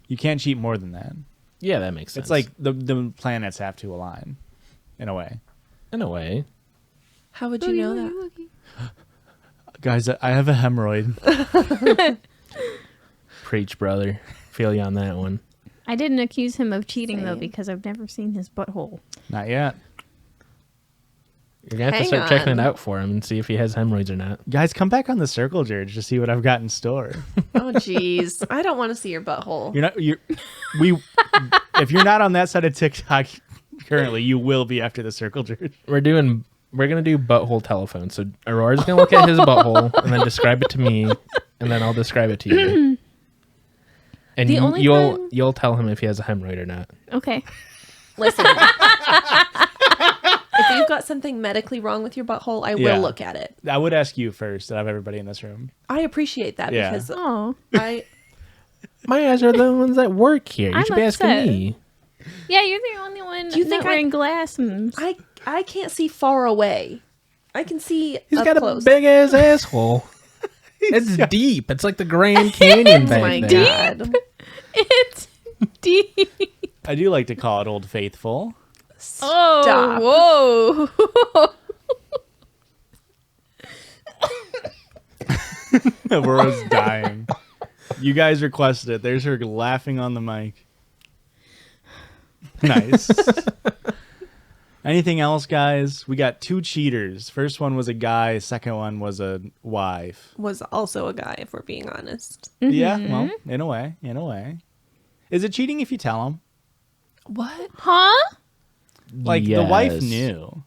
Speaker 1: you can't cheat more than that.
Speaker 2: Yeah, that makes sense.
Speaker 1: It's like the planets have to align, in a way.
Speaker 2: in a way.
Speaker 3: How would you know that?
Speaker 1: Guys, I have a hemorrhoid.
Speaker 2: Preach, brother. Feel you on that one.
Speaker 4: I didn't accuse him of cheating though
Speaker 3: Same.
Speaker 4: because I've never seen his butthole.
Speaker 1: Not yet.
Speaker 2: You're gonna have to
Speaker 3: Hang
Speaker 2: start checking
Speaker 3: on.
Speaker 2: it out for him and see if he has hemorrhoids or not.
Speaker 1: Guys, come back on the circle, George, to see what I've got in store.
Speaker 3: Oh, jeez. I don't want to see your butthole.
Speaker 1: If you're not on that side of TikTok currently, you will be after the circle, George.
Speaker 2: We're gonna do butthole telephone. So Aurora's gonna look at his butthole and then describe it to me, and then I'll describe it to you. And
Speaker 3: The only
Speaker 2: you'll tell him if he has a hemorrhoid or not.
Speaker 4: Okay.
Speaker 3: Listen. If you've got something medically wrong with your butthole, I
Speaker 1: Yeah.
Speaker 3: will look at it.
Speaker 1: I would ask you first out of everybody in this room.
Speaker 3: I appreciate that
Speaker 1: Yeah.
Speaker 3: because
Speaker 4: Oh.
Speaker 2: My eyes are the ones that work here. You
Speaker 4: I'm
Speaker 2: should be asking
Speaker 4: upset.
Speaker 2: me.
Speaker 4: Yeah, you're the only one
Speaker 3: Do you
Speaker 4: not
Speaker 3: think
Speaker 4: wearing glasses.
Speaker 3: I can't see far away. I can see
Speaker 2: He's
Speaker 3: up
Speaker 2: got
Speaker 3: close.
Speaker 2: a big ass asshole. It's deep. It's like the Grand Canyon
Speaker 3: Oh
Speaker 2: back
Speaker 3: my
Speaker 2: there.
Speaker 3: god.
Speaker 4: It's deep.
Speaker 1: I do like to call it Old Faithful.
Speaker 3: Stop.
Speaker 4: Oh, whoa.
Speaker 1: Aurora's dying. You guys requested it. There's her laughing on the mic. Nice. Anything else, guys? We got 2 cheaters. First one was a guy. Second one was a wife.
Speaker 3: Was also a guy, if we're being honest.
Speaker 1: Yeah, well, in a way. In a way. Is it cheating if you tell him?
Speaker 3: What?
Speaker 4: Huh?
Speaker 1: Like, the wife
Speaker 2: Yes.
Speaker 1: knew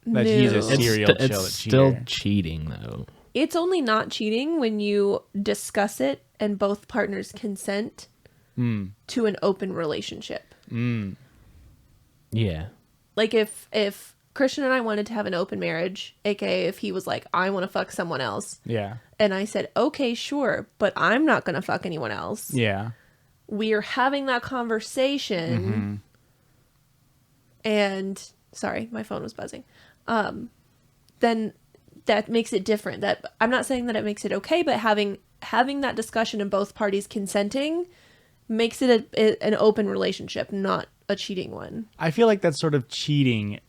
Speaker 1: that he's a
Speaker 3: No.
Speaker 1: serial
Speaker 2: It's
Speaker 1: cheater.
Speaker 2: still cheating though.
Speaker 3: It's only not cheating when you discuss it and both partners consent to an open relationship.
Speaker 2: Yeah.
Speaker 3: Like if Christian and I wanted to have an open marriage, aka if he was like, I want to fuck someone else,
Speaker 1: Yeah.
Speaker 3: and I said, okay, sure, but I'm not going to fuck anyone else.
Speaker 1: Yeah.
Speaker 3: We're having that conversation, and sorry, my phone was buzzing. Then that makes it different. That I'm not saying that it makes it okay, but having that discussion and both parties consenting makes it an open relationship, not a cheating one.
Speaker 1: I feel like that's sort of cheating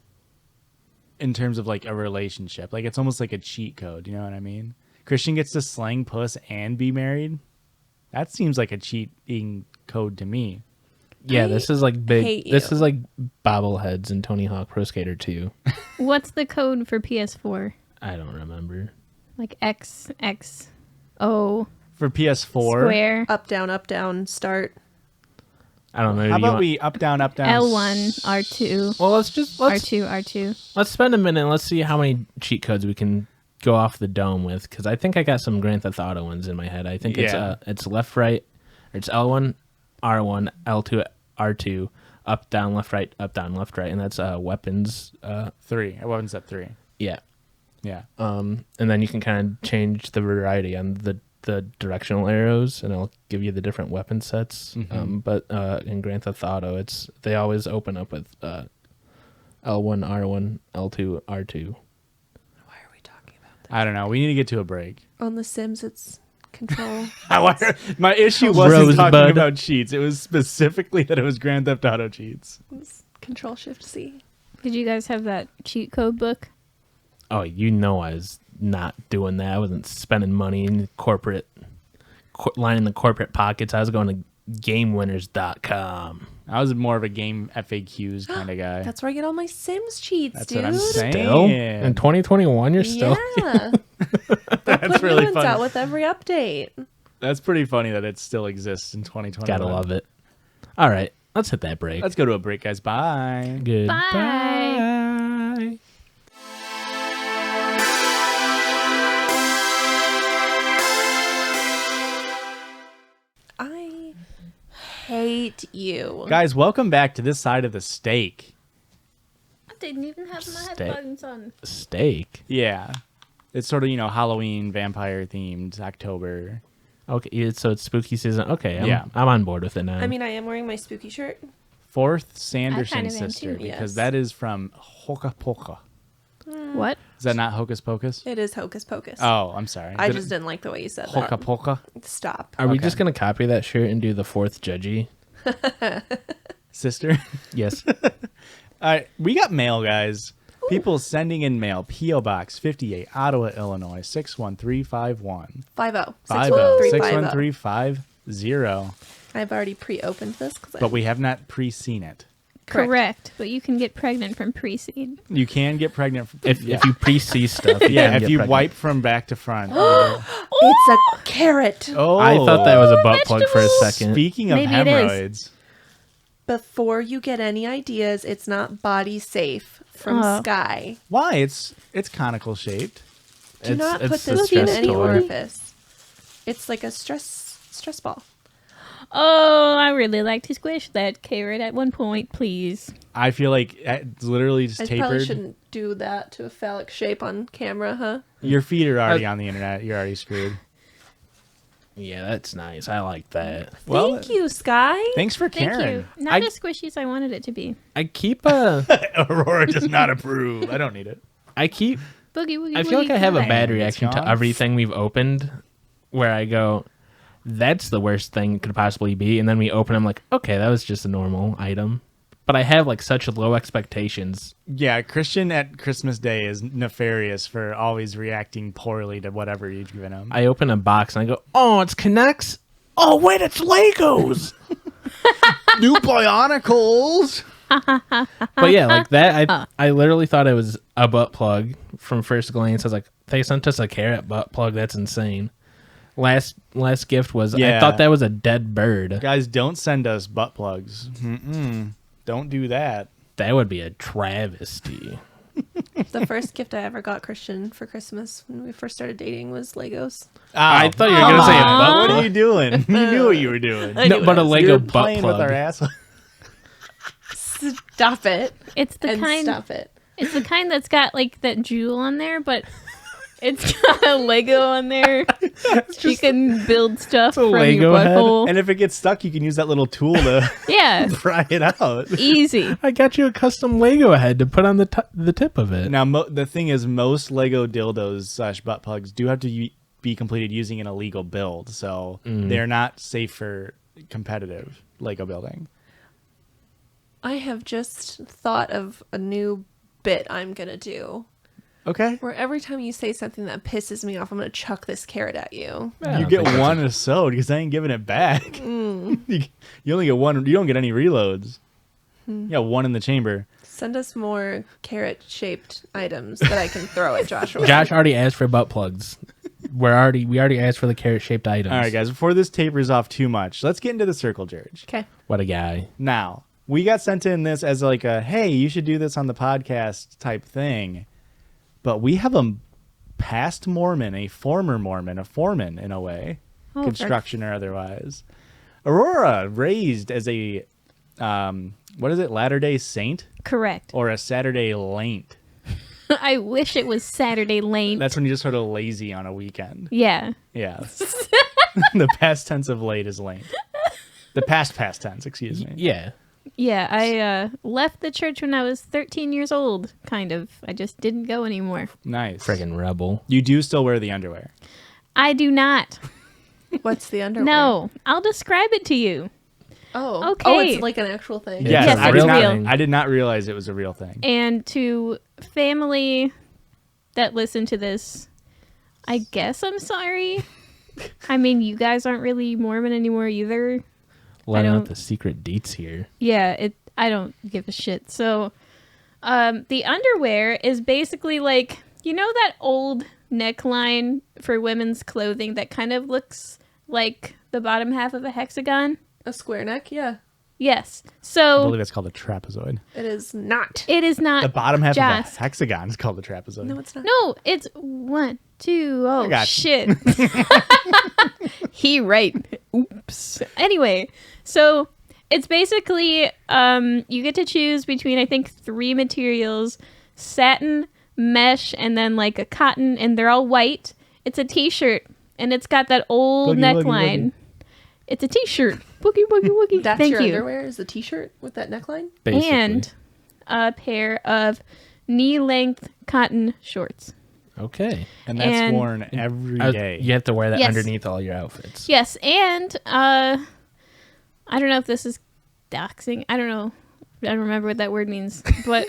Speaker 1: in terms of like a relationship. Like it's almost like a cheat code. You know what I mean? Christian gets to slang puss and be married. That seems like a cheating code to me.
Speaker 2: Yeah,
Speaker 3: I
Speaker 2: this is like big.
Speaker 3: hate
Speaker 2: This
Speaker 3: you.
Speaker 2: is like bobbleheads in Tony Hawk Pro Skater 2.
Speaker 4: What's the code for PS4?
Speaker 2: I don't remember.
Speaker 4: Like XXO
Speaker 1: For PS4,
Speaker 4: square.
Speaker 3: Up, down, start.
Speaker 2: I don't know.
Speaker 1: how about we up, down,
Speaker 4: L1, R2,
Speaker 2: Well, let's
Speaker 4: R2.
Speaker 2: let's spend a minute. And let's see how many cheat codes we can go off the dome with, because I think I got some Grand Theft Auto ones in my head. I think
Speaker 1: Yeah.
Speaker 2: it's left, right. It's L1, R1, L2, R2, up, down, left, right, and that's weapons.
Speaker 1: 3. Weapons at 3.
Speaker 2: Yeah.
Speaker 1: Yeah.
Speaker 2: And then you can kind of change the variety on the directional arrows, and it'll give you the different weapon sets. But in Grand Theft Auto, they always open up with L1, R1, L2, R2.
Speaker 3: Why are we talking about that?
Speaker 1: I don't know. We need to get to a break.
Speaker 3: On The Sims, it's control.
Speaker 1: My issue wasn't
Speaker 2: Rosebud.
Speaker 1: talking about cheats. It was specifically that it was Grand Theft Auto cheats.
Speaker 3: It's Control Shift C.
Speaker 4: Did you guys have that cheat code book?
Speaker 2: Oh, you know I was not doing that. I wasn't spending money in lining the corporate pockets. I was going to GameWinners.com.
Speaker 1: I was more of a game FAQs kind of guy.
Speaker 3: That's where I get all my Sims cheats,
Speaker 1: That's
Speaker 3: dude.
Speaker 1: what I'm saying.
Speaker 2: Still? In 2021, you're still...
Speaker 3: Yeah.
Speaker 1: That's
Speaker 3: Put
Speaker 1: really
Speaker 3: new ones out
Speaker 1: funny.
Speaker 3: with every update.
Speaker 1: That's pretty funny that it still exists in 2021.
Speaker 2: Gotta love it. All right, let's hit that break.
Speaker 1: Let's go to a break, guys. Bye.
Speaker 2: Goodbye.
Speaker 3: I hate you.
Speaker 1: Guys, welcome back to this side of the steak.
Speaker 4: I didn't even have my
Speaker 2: Steak.
Speaker 4: headphones on.
Speaker 2: Steak.
Speaker 1: Yeah. It's sort of, Halloween, vampire themed, October.
Speaker 2: Okay, so it's spooky season. Okay,
Speaker 1: Yeah.
Speaker 2: I'm on board with it now.
Speaker 3: I mean, I am wearing my spooky shirt.
Speaker 1: Fourth
Speaker 4: I
Speaker 1: Sanderson
Speaker 4: kind of am
Speaker 1: sister,
Speaker 4: too,
Speaker 1: because
Speaker 3: yes.
Speaker 1: that is from Hoka Poka.
Speaker 4: What?
Speaker 1: Is that not Hocus Pocus?
Speaker 3: It is Hocus Pocus.
Speaker 1: Oh, I'm sorry.
Speaker 3: I just didn't like the way you said
Speaker 1: Hoka
Speaker 3: that.
Speaker 1: Poka
Speaker 3: Stop.
Speaker 2: Are we
Speaker 1: okay.
Speaker 2: just gonna copy that shirt and do the fourth Judgie?
Speaker 1: sister.
Speaker 2: Yes.
Speaker 1: All right, we got mail, guys. People sending in mail. P.O. Box 58, Ottawa, Illinois 61351.
Speaker 3: 50.
Speaker 1: 61350.
Speaker 3: I've already pre-opened this
Speaker 1: But we have not pre-seen it.
Speaker 4: Correct. But you can get pregnant from pre-seed.
Speaker 1: You can get pregnant.
Speaker 2: If you pre-see stuff,
Speaker 1: yeah, if
Speaker 2: get
Speaker 1: you
Speaker 2: pregnant.
Speaker 1: wipe from back to front.
Speaker 3: It's a carrot.
Speaker 1: Oh,
Speaker 2: I thought that was a butt plug for a second.
Speaker 1: Speaking of
Speaker 4: Maybe it is.
Speaker 1: hemorrhoids,
Speaker 3: Before you get any ideas, it's not body safe from
Speaker 4: Oh.
Speaker 3: Sky.
Speaker 1: why? It's conical shaped.
Speaker 3: Do not put
Speaker 2: it's a
Speaker 3: this in
Speaker 2: stress
Speaker 3: any
Speaker 2: toy.
Speaker 3: orifice. It's like a stress ball.
Speaker 4: Oh, I really like to squish that carrot at one point, please.
Speaker 1: I feel like it's literally just
Speaker 3: I probably
Speaker 1: tapered.
Speaker 3: shouldn't do that to a phallic shape on camera, huh?
Speaker 1: Your feet are already on the internet. You're already screwed.
Speaker 2: Yeah, that's nice. I like that.
Speaker 1: Well,
Speaker 3: Thank you, Sky.
Speaker 1: Thanks for
Speaker 4: Thank
Speaker 1: caring.
Speaker 4: you. Not as squishy as I wanted it to be.
Speaker 2: I keep a.
Speaker 1: Aurora does not approve. I don't need it.
Speaker 2: I keep.
Speaker 4: Boogie, woogie,
Speaker 2: I feel like I have a
Speaker 4: boogie.
Speaker 2: bad
Speaker 1: It's
Speaker 2: reaction to
Speaker 1: gone.
Speaker 2: everything we've opened, where I go, "That's the worst thing it could possibly be," and then we open. I'm like, "Okay, that was just a normal item," but I have like such low expectations.
Speaker 1: Yeah, Christian at Christmas Day is nefarious for always reacting poorly to whatever you've given him.
Speaker 2: I open a box and I go, "Oh, it's Connects. Oh, wait, it's Legos."
Speaker 1: New Bionicles.
Speaker 2: But yeah, like that. I literally thought it was a butt plug from first glance. I was like, they sent us a carrot butt plug. That's insane. Last gift was
Speaker 1: Yeah.
Speaker 2: I thought that was a dead bird.
Speaker 1: Guys, don't send us butt plugs. Don't do that.
Speaker 2: That would be a travesty.
Speaker 3: The first gift I ever got Christian for Christmas when we first started dating was Legos.
Speaker 2: I thought you were gonna say a butt
Speaker 1: What
Speaker 2: plug.
Speaker 1: are you doing? You knew what you were doing.
Speaker 2: No, but a Lego
Speaker 1: You're
Speaker 2: butt
Speaker 1: playing
Speaker 2: plug.
Speaker 1: with our asshole.
Speaker 3: Stop it.
Speaker 4: It's the
Speaker 3: And
Speaker 4: kind.
Speaker 3: stop it.
Speaker 4: It's the kind that's got like that jewel on there, but it's got a Lego on there. You can build stuff from
Speaker 2: Lego
Speaker 4: your
Speaker 2: head.
Speaker 4: butthole.
Speaker 1: And if it gets stuck, you can use that little tool to
Speaker 4: Yeah,
Speaker 1: pry it out.
Speaker 4: easy.
Speaker 2: I got you a custom Lego head to put on the tip of it.
Speaker 1: Now, the thing is, most Lego dildos / butt plugs do have to be completed using an illegal build, so they're not safe for competitive Lego building.
Speaker 3: I have just thought of a new bit I'm going to do.
Speaker 1: Okay.
Speaker 3: Where every time you say something that pisses me off, I'm going to chuck this carrot at you.
Speaker 2: Yeah,
Speaker 1: You
Speaker 2: I
Speaker 1: get
Speaker 2: think
Speaker 1: one a sewed because I ain't giving it back. You only get one. You don't get any reloads. You got one in the chamber.
Speaker 3: Send us more carrot-shaped items that I can throw at Joshua.
Speaker 2: Josh already asked for butt plugs. We already asked for the carrot shaped items.
Speaker 1: All right, guys. Before this tapers off too much, let's get into the circle jerk.
Speaker 3: Okay.
Speaker 2: What a guy.
Speaker 1: Now, we got sent in this as like a, hey, you should do this on the podcast type thing. But we have a past Mormon, a former Mormon, a foreman in a way,
Speaker 4: Oh,
Speaker 1: construction or otherwise. Aurora, raised as a, what is it, Latter-day Saint
Speaker 4: Correct.
Speaker 1: or a Saturday Laint?
Speaker 4: I wish it was Saturday late.
Speaker 1: That's when you're just sort of lazy on a weekend.
Speaker 4: Yeah.
Speaker 1: Yeah. The past tense of late is Laint. The past tense, excuse me.
Speaker 2: Yeah.
Speaker 4: Yeah, I left the church when I was 13 years old, kind of. I just didn't go anymore.
Speaker 1: Nice.
Speaker 2: Friggin' rebel.
Speaker 1: You do still wear the underwear.
Speaker 4: I do not.
Speaker 3: What's the underwear?
Speaker 4: No, I'll describe it to you.
Speaker 3: Oh.
Speaker 4: Okay.
Speaker 3: Oh, it's like an actual thing.
Speaker 2: Yeah.
Speaker 4: Yes,
Speaker 1: I
Speaker 4: it's
Speaker 1: did not.
Speaker 4: real.
Speaker 1: I did not realize it was a real thing.
Speaker 4: And to family that listen to this, I guess I'm sorry. I mean, you guys aren't really Mormon anymore either.
Speaker 2: Letting out
Speaker 4: don't-
Speaker 2: the secret deets here.
Speaker 4: Yeah, I don't give a shit. So, the underwear is basically like, you know that old neckline for women's clothing that kind of looks like the bottom half of a hexagon?
Speaker 3: A square neck, yeah.
Speaker 4: Yes.
Speaker 1: I
Speaker 4: So
Speaker 1: believe it's called a trapezoid.
Speaker 3: It is not.
Speaker 4: it is not
Speaker 1: The bottom half
Speaker 4: just.
Speaker 1: of a hexagon is called a trapezoid.
Speaker 3: No, it's not.
Speaker 4: No, it's 1, 2.
Speaker 1: I
Speaker 4: Oh
Speaker 1: got
Speaker 4: shit. He right. Oops. Anyway, so it's basically you get to choose between I think 3 materials: satin, mesh, and then like a cotton, and they're all white. It's a t-shirt and it's got that old
Speaker 1: Boogie, boogie,
Speaker 4: neckline.
Speaker 1: boogie.
Speaker 4: It's a t-shirt. Boogie woogie woogie.
Speaker 3: That's
Speaker 4: Thank
Speaker 3: your
Speaker 4: you.
Speaker 3: underwear is the t-shirt with that neckline?
Speaker 2: Basically.
Speaker 4: And a pair of knee-length cotton shorts.
Speaker 2: Okay.
Speaker 1: And that's
Speaker 4: And-
Speaker 1: worn every
Speaker 2: Uh,
Speaker 1: day.
Speaker 2: You have to wear that
Speaker 4: Yes.
Speaker 2: underneath all your outfits.
Speaker 4: Yes, and I don't know if this is doxing. I don't know. I don't remember what that word means. But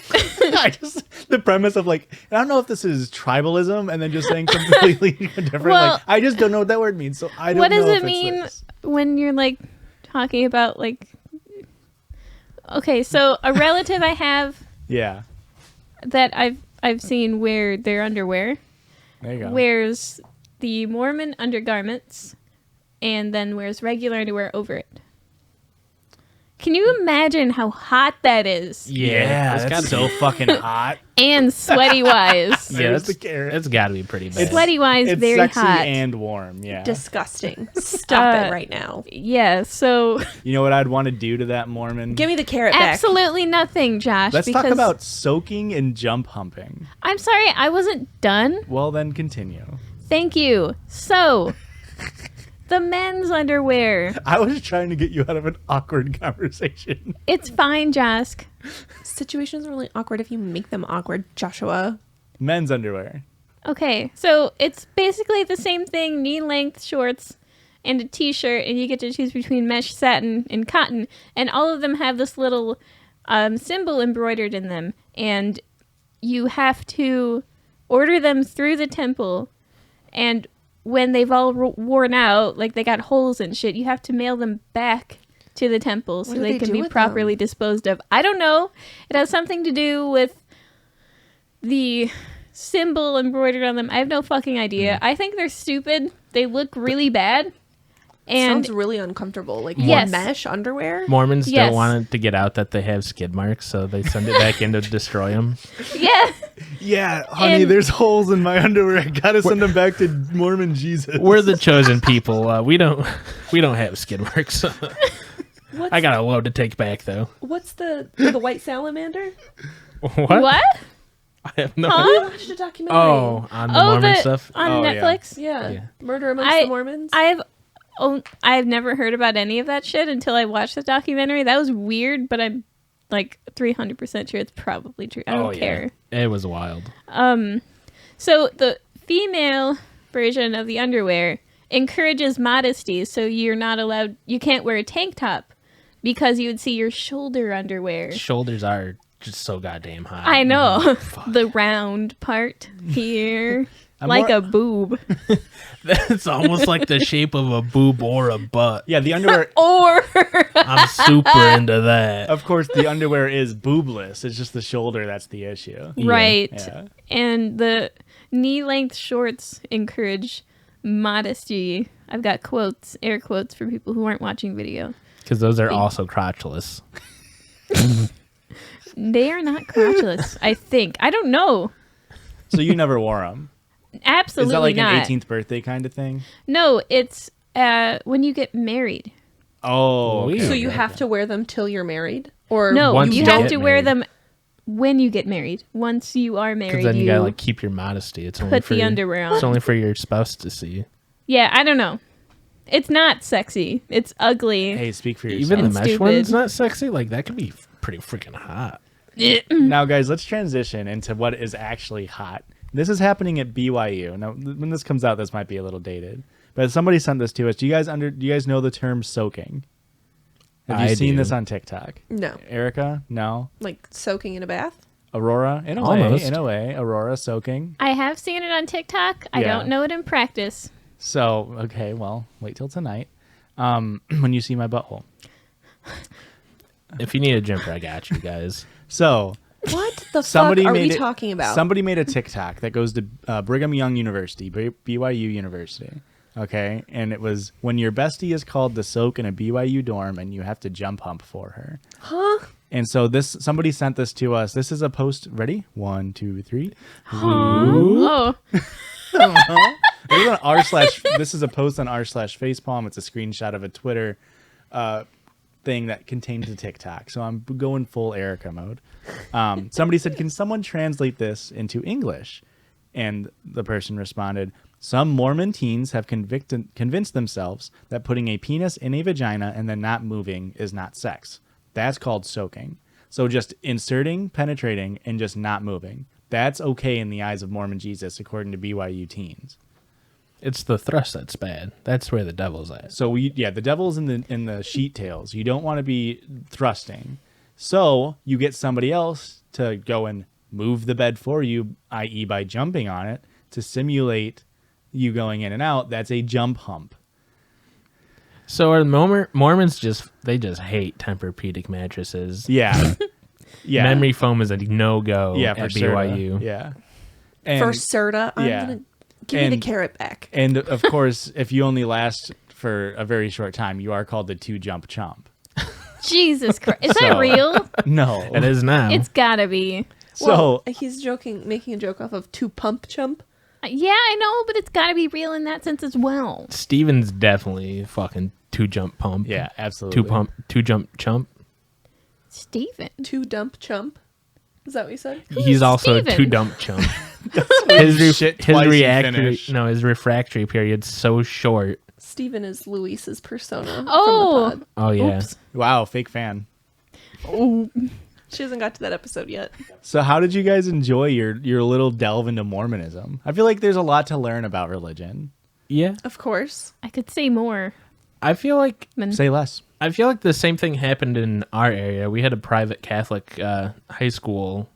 Speaker 1: I just the premise of like I don't know if this is tribalism and then just saying completely different.
Speaker 4: Well,
Speaker 1: like I just don't know what that word means, so I don't
Speaker 4: what
Speaker 1: know.
Speaker 4: does
Speaker 1: if
Speaker 4: it
Speaker 1: it's
Speaker 4: mean
Speaker 1: this.
Speaker 4: when you're like talking about like? Okay, so a relative I have
Speaker 1: Yeah,
Speaker 4: that I've seen wear their underwear
Speaker 1: there you go.
Speaker 4: wears the Mormon undergarments and then wears regular underwear over it. Can you imagine how hot that is?
Speaker 1: Yeah,
Speaker 2: it's
Speaker 1: that's
Speaker 2: gotta
Speaker 1: so fucking hot.
Speaker 4: And sweaty wise.
Speaker 2: Yeah,
Speaker 1: There's
Speaker 2: it's,
Speaker 1: the carrot.
Speaker 2: it's got to be pretty bad.
Speaker 4: Sweaty wise,
Speaker 1: It's
Speaker 4: very
Speaker 1: sexy
Speaker 4: hot.
Speaker 1: and warm. Yeah.
Speaker 3: Disgusting. Stop
Speaker 4: Uh,
Speaker 3: it right now.
Speaker 4: Yeah, so
Speaker 1: You know what I'd want to do to that Mormon?
Speaker 3: Give me the carrot back.
Speaker 4: absolutely nothing, Josh.
Speaker 1: Let's
Speaker 4: because
Speaker 1: talk about soaking and jump humping.
Speaker 4: I'm sorry, I wasn't done.
Speaker 1: Well, then continue.
Speaker 4: Thank you. So, the men's underwear.
Speaker 1: I was trying to get you out of an awkward conversation.
Speaker 4: It's fine, Josk.
Speaker 3: Situations are really awkward if you make them awkward, Joshua.
Speaker 1: Men's underwear.
Speaker 4: Okay, so it's basically the same thing, knee-length shorts and a t-shirt, and you get to choose between mesh, satin, and cotton, and all of them have this little symbol embroidered in them, and you have to order them through the temple, and when they've all worn out, like they got holes and shit, you have to mail them back to the temple so
Speaker 3: do
Speaker 4: they
Speaker 3: they
Speaker 4: can
Speaker 3: do
Speaker 4: be
Speaker 3: with
Speaker 4: properly disposed of. I don't know. It has something to do with the symbol embroidered on them. I have no fucking idea. I think they're stupid. They look really bad. And
Speaker 3: Sounds really uncomfortable. Like
Speaker 4: Yes.
Speaker 3: mesh underwear.
Speaker 2: Mormons
Speaker 4: Yes.
Speaker 2: don't want it to get out that they have skid marks, so they send it back in to destroy them.
Speaker 4: yeah,
Speaker 1: Yeah, honey,
Speaker 4: And-
Speaker 1: there's holes in my underwear. I gotta send them back to Mormon Jesus.
Speaker 2: We're the chosen people. We don't have skid marks.
Speaker 3: What's,
Speaker 2: I got a load to take back though.
Speaker 3: what's the white salamander?
Speaker 4: what?
Speaker 2: I have no.
Speaker 3: I
Speaker 4: Huh?
Speaker 3: watched a documentary.
Speaker 2: Oh, on the Mormon stuff.
Speaker 4: on
Speaker 1: Oh, yeah.
Speaker 4: Netflix.
Speaker 3: Yeah.
Speaker 2: Yeah.
Speaker 3: Murder Amongst
Speaker 4: I-
Speaker 3: the Mormons.
Speaker 4: I've never heard about any of that shit until I watched the documentary. That was weird, but I'm like 300% sure it's probably true. I don't care.
Speaker 2: It was wild.
Speaker 4: So the female version of the underwear encourages modesty, so you're not allowed, you can't wear a tank top because you would see your shoulder underwear.
Speaker 2: Shoulders are just so goddamn high.
Speaker 4: I know.
Speaker 2: Fuck.
Speaker 4: The round part here.
Speaker 1: I'm
Speaker 4: like
Speaker 1: more-
Speaker 4: a boob.
Speaker 2: That's almost like the shape of a boob or a butt.
Speaker 1: Yeah, the underwear.
Speaker 4: Or
Speaker 2: I'm super into that.
Speaker 1: Of course, the underwear is boobless. It's just the shoulder that's the issue.
Speaker 4: right.
Speaker 1: Yeah.
Speaker 4: And the knee-length shorts encourage modesty. I've got quotes, air quotes for people who aren't watching video.
Speaker 2: Because those are also crotchless.
Speaker 4: They are not crotchless, I think. I don't know.
Speaker 1: So you never wore them.
Speaker 4: Absolutely
Speaker 1: Is that like
Speaker 4: not.
Speaker 1: an 18th birthday kind of thing?
Speaker 4: No, it's when you get married.
Speaker 1: Oh,
Speaker 2: Weird.
Speaker 1: okay.
Speaker 3: so you have to wear them till you're married? Or
Speaker 4: No,
Speaker 2: Once
Speaker 4: you
Speaker 2: you
Speaker 4: have
Speaker 2: get
Speaker 4: to wear
Speaker 2: married.
Speaker 4: them when you get married. Once you are
Speaker 2: Because
Speaker 4: married,
Speaker 2: then you
Speaker 4: you
Speaker 2: gotta like keep your modesty. It's only
Speaker 4: put
Speaker 2: for
Speaker 4: the
Speaker 2: your,
Speaker 4: underwear on.
Speaker 2: It's only for your spouse to see.
Speaker 4: Yeah, I don't know. It's not sexy. It's ugly.
Speaker 1: Hey, speak for yourself.
Speaker 2: Even the
Speaker 4: It's
Speaker 2: mesh
Speaker 4: stupid.
Speaker 2: one's not sexy. Like that could be pretty freaking hot.
Speaker 1: Now, guys, let's transition into what is actually hot. This is happening at BYU. Now, when this comes out, this might be a little dated, but somebody sent this to us. Do you guys know the term soaking? Have you
Speaker 2: I
Speaker 1: seen
Speaker 2: do.
Speaker 1: this on TikTok?
Speaker 3: No.
Speaker 1: Erica? No.
Speaker 3: Like soaking in a bath?
Speaker 1: Aurora, in a
Speaker 2: Almost.
Speaker 1: way, Aurora soaking.
Speaker 4: I have seen it on TikTok. I
Speaker 1: Yeah.
Speaker 4: don't know it in practice.
Speaker 1: So, okay, well, wait till tonight when you see my butthole.
Speaker 2: If you need a jumper, I got you guys.
Speaker 1: So,
Speaker 3: What the
Speaker 1: somebody
Speaker 3: fuck are we
Speaker 1: made it,
Speaker 3: talking about?
Speaker 1: Somebody made a TikTok that goes to Brigham Young University, BYU University. Okay, and it was when your bestie is called to soak in a BYU dorm and you have to jump hump for her.
Speaker 3: Huh?
Speaker 1: And so somebody sent this to us. This is a post. Ready? 1, 2, 3.
Speaker 4: Oh,
Speaker 1: It was on this is a post on r/facepalm. It's a screenshot of a Twitter thing that contains a TikTok. So I'm going full Erica mode. Somebody said, "Can someone translate this into English?" And the person responded, "Some Mormon teens have convinced themselves that putting a penis in a vagina and then not moving is not sex. That's called soaking. So just inserting, penetrating, and just not moving. That's okay in the eyes of Mormon Jesus, according to BYU teens."
Speaker 2: It's the thrust that's bad. That's where the devil's at.
Speaker 1: So the devil's in the sheet tails. You don't want to be thrusting. So you get somebody else to go and move the bed for you, i.e. by jumping on it, to simulate you going in and out. That's a jump hump.
Speaker 2: So are the Mormons just hate Tempur-Pedic mattresses?
Speaker 1: Yeah. Yeah.
Speaker 2: Memory foam is a no-go
Speaker 1: Yeah,
Speaker 2: at
Speaker 1: for
Speaker 2: BYU.
Speaker 1: Serta. Yeah. And,
Speaker 3: For Serta, I'm
Speaker 1: yeah.
Speaker 3: gonna give me the
Speaker 1: And-
Speaker 3: carrot back.
Speaker 1: and of course, if you only last for a very short time, you are called the 2-jump chump.
Speaker 4: Jesus Christ. Is
Speaker 1: So-
Speaker 4: that real?
Speaker 1: No.
Speaker 2: It is now.
Speaker 4: It's gotta be.
Speaker 1: So
Speaker 3: He's making a joke off of 2-pump chump.
Speaker 4: Yeah, I know, but it's gotta be real in that sense as well.
Speaker 2: Steven's definitely fucking 2-jump pump.
Speaker 1: yeah, absolutely.
Speaker 2: 2-jump chump.
Speaker 4: Steven.
Speaker 3: 2-dump chump. Is that what you said?
Speaker 2: He's also a
Speaker 4: Steven?
Speaker 2: 2-dump chump.
Speaker 1: Shit twice and finish.
Speaker 2: his refractory period's so short.
Speaker 3: Steven is Luis's persona.
Speaker 4: Oh.
Speaker 3: From the pod.
Speaker 2: Oh yeah.
Speaker 3: Oops.
Speaker 1: Wow, fake fan.
Speaker 3: She hasn't got to that episode yet.
Speaker 1: So how did you guys enjoy your little delve into Mormonism? I feel like there's a lot to learn about religion.
Speaker 2: Yeah.
Speaker 3: Of course.
Speaker 4: I could say more.
Speaker 2: I feel like
Speaker 1: Say less.
Speaker 2: the same thing happened in our area. We had a private Catholic high school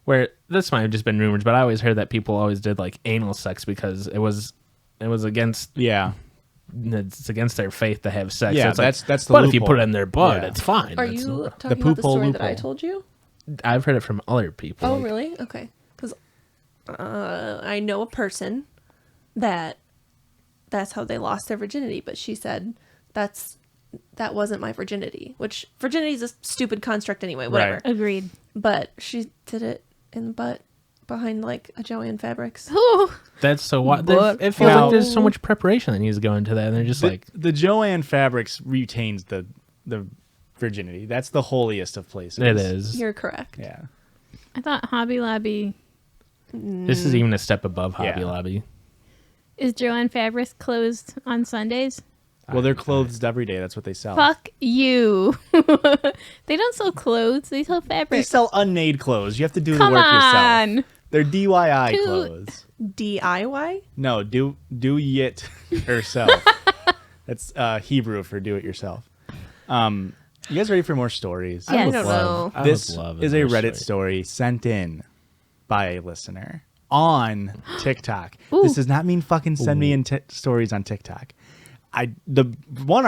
Speaker 2: where this might have just been rumors, but I always heard that people always did like anal sex because it was against
Speaker 1: Yeah.
Speaker 2: it's against their faith to have sex.
Speaker 1: Yeah,
Speaker 2: So it's like,
Speaker 1: that's the
Speaker 2: but if you
Speaker 1: loophole.
Speaker 2: put it in their blood,
Speaker 1: Yeah.
Speaker 2: it's fine.
Speaker 3: Are
Speaker 2: It's-
Speaker 3: you talking
Speaker 1: poop
Speaker 3: about the
Speaker 1: hole
Speaker 3: story that I
Speaker 1: loophole.
Speaker 3: told you?
Speaker 2: I've heard it from other people.
Speaker 3: Oh,
Speaker 2: like-
Speaker 3: really? Okay. Because I know a person that's how they lost their virginity, but she said that wasn't my virginity, which virginity is a stupid construct anyway, whatever.
Speaker 1: Right.
Speaker 4: Agreed.
Speaker 3: But she did it in the butt behind like a Joanne Fabrics.
Speaker 4: Oh,
Speaker 2: That's so what
Speaker 3: But-
Speaker 2: it feels
Speaker 1: Now-
Speaker 2: like there's so much preparation that needs to go into that, and they're just like,
Speaker 1: The Joanne Fabrics retains the virginity. That's the holiest of places.
Speaker 2: it is.
Speaker 3: You're correct.
Speaker 1: Yeah.
Speaker 4: I thought Hobby Lobby
Speaker 2: This is even a step above Hobby
Speaker 1: Yeah.
Speaker 2: Lobby.
Speaker 4: is Joanne Fabrics closed on Sundays.
Speaker 1: Well, they're clothes every day. That's what they sell.
Speaker 4: Fuck you. They don't sell clothes. They sell
Speaker 1: They
Speaker 4: fabric.
Speaker 1: sell unmade clothes. You have to do
Speaker 4: Come
Speaker 1: the work yourself.
Speaker 4: on.
Speaker 1: They're DIY
Speaker 4: Dude.
Speaker 1: clothes.
Speaker 3: DIY?
Speaker 1: No, do it yourself. That's Hebrew for do it yourself. You guys ready for more stories?
Speaker 4: Yes.
Speaker 3: I don't know.
Speaker 2: I
Speaker 1: This
Speaker 2: would love
Speaker 1: is a
Speaker 2: more
Speaker 1: Reddit story
Speaker 2: story.
Speaker 1: sent in by a listener on TikTok.
Speaker 4: Ooh.
Speaker 1: This does not mean fucking send me in stories on TikTok. Our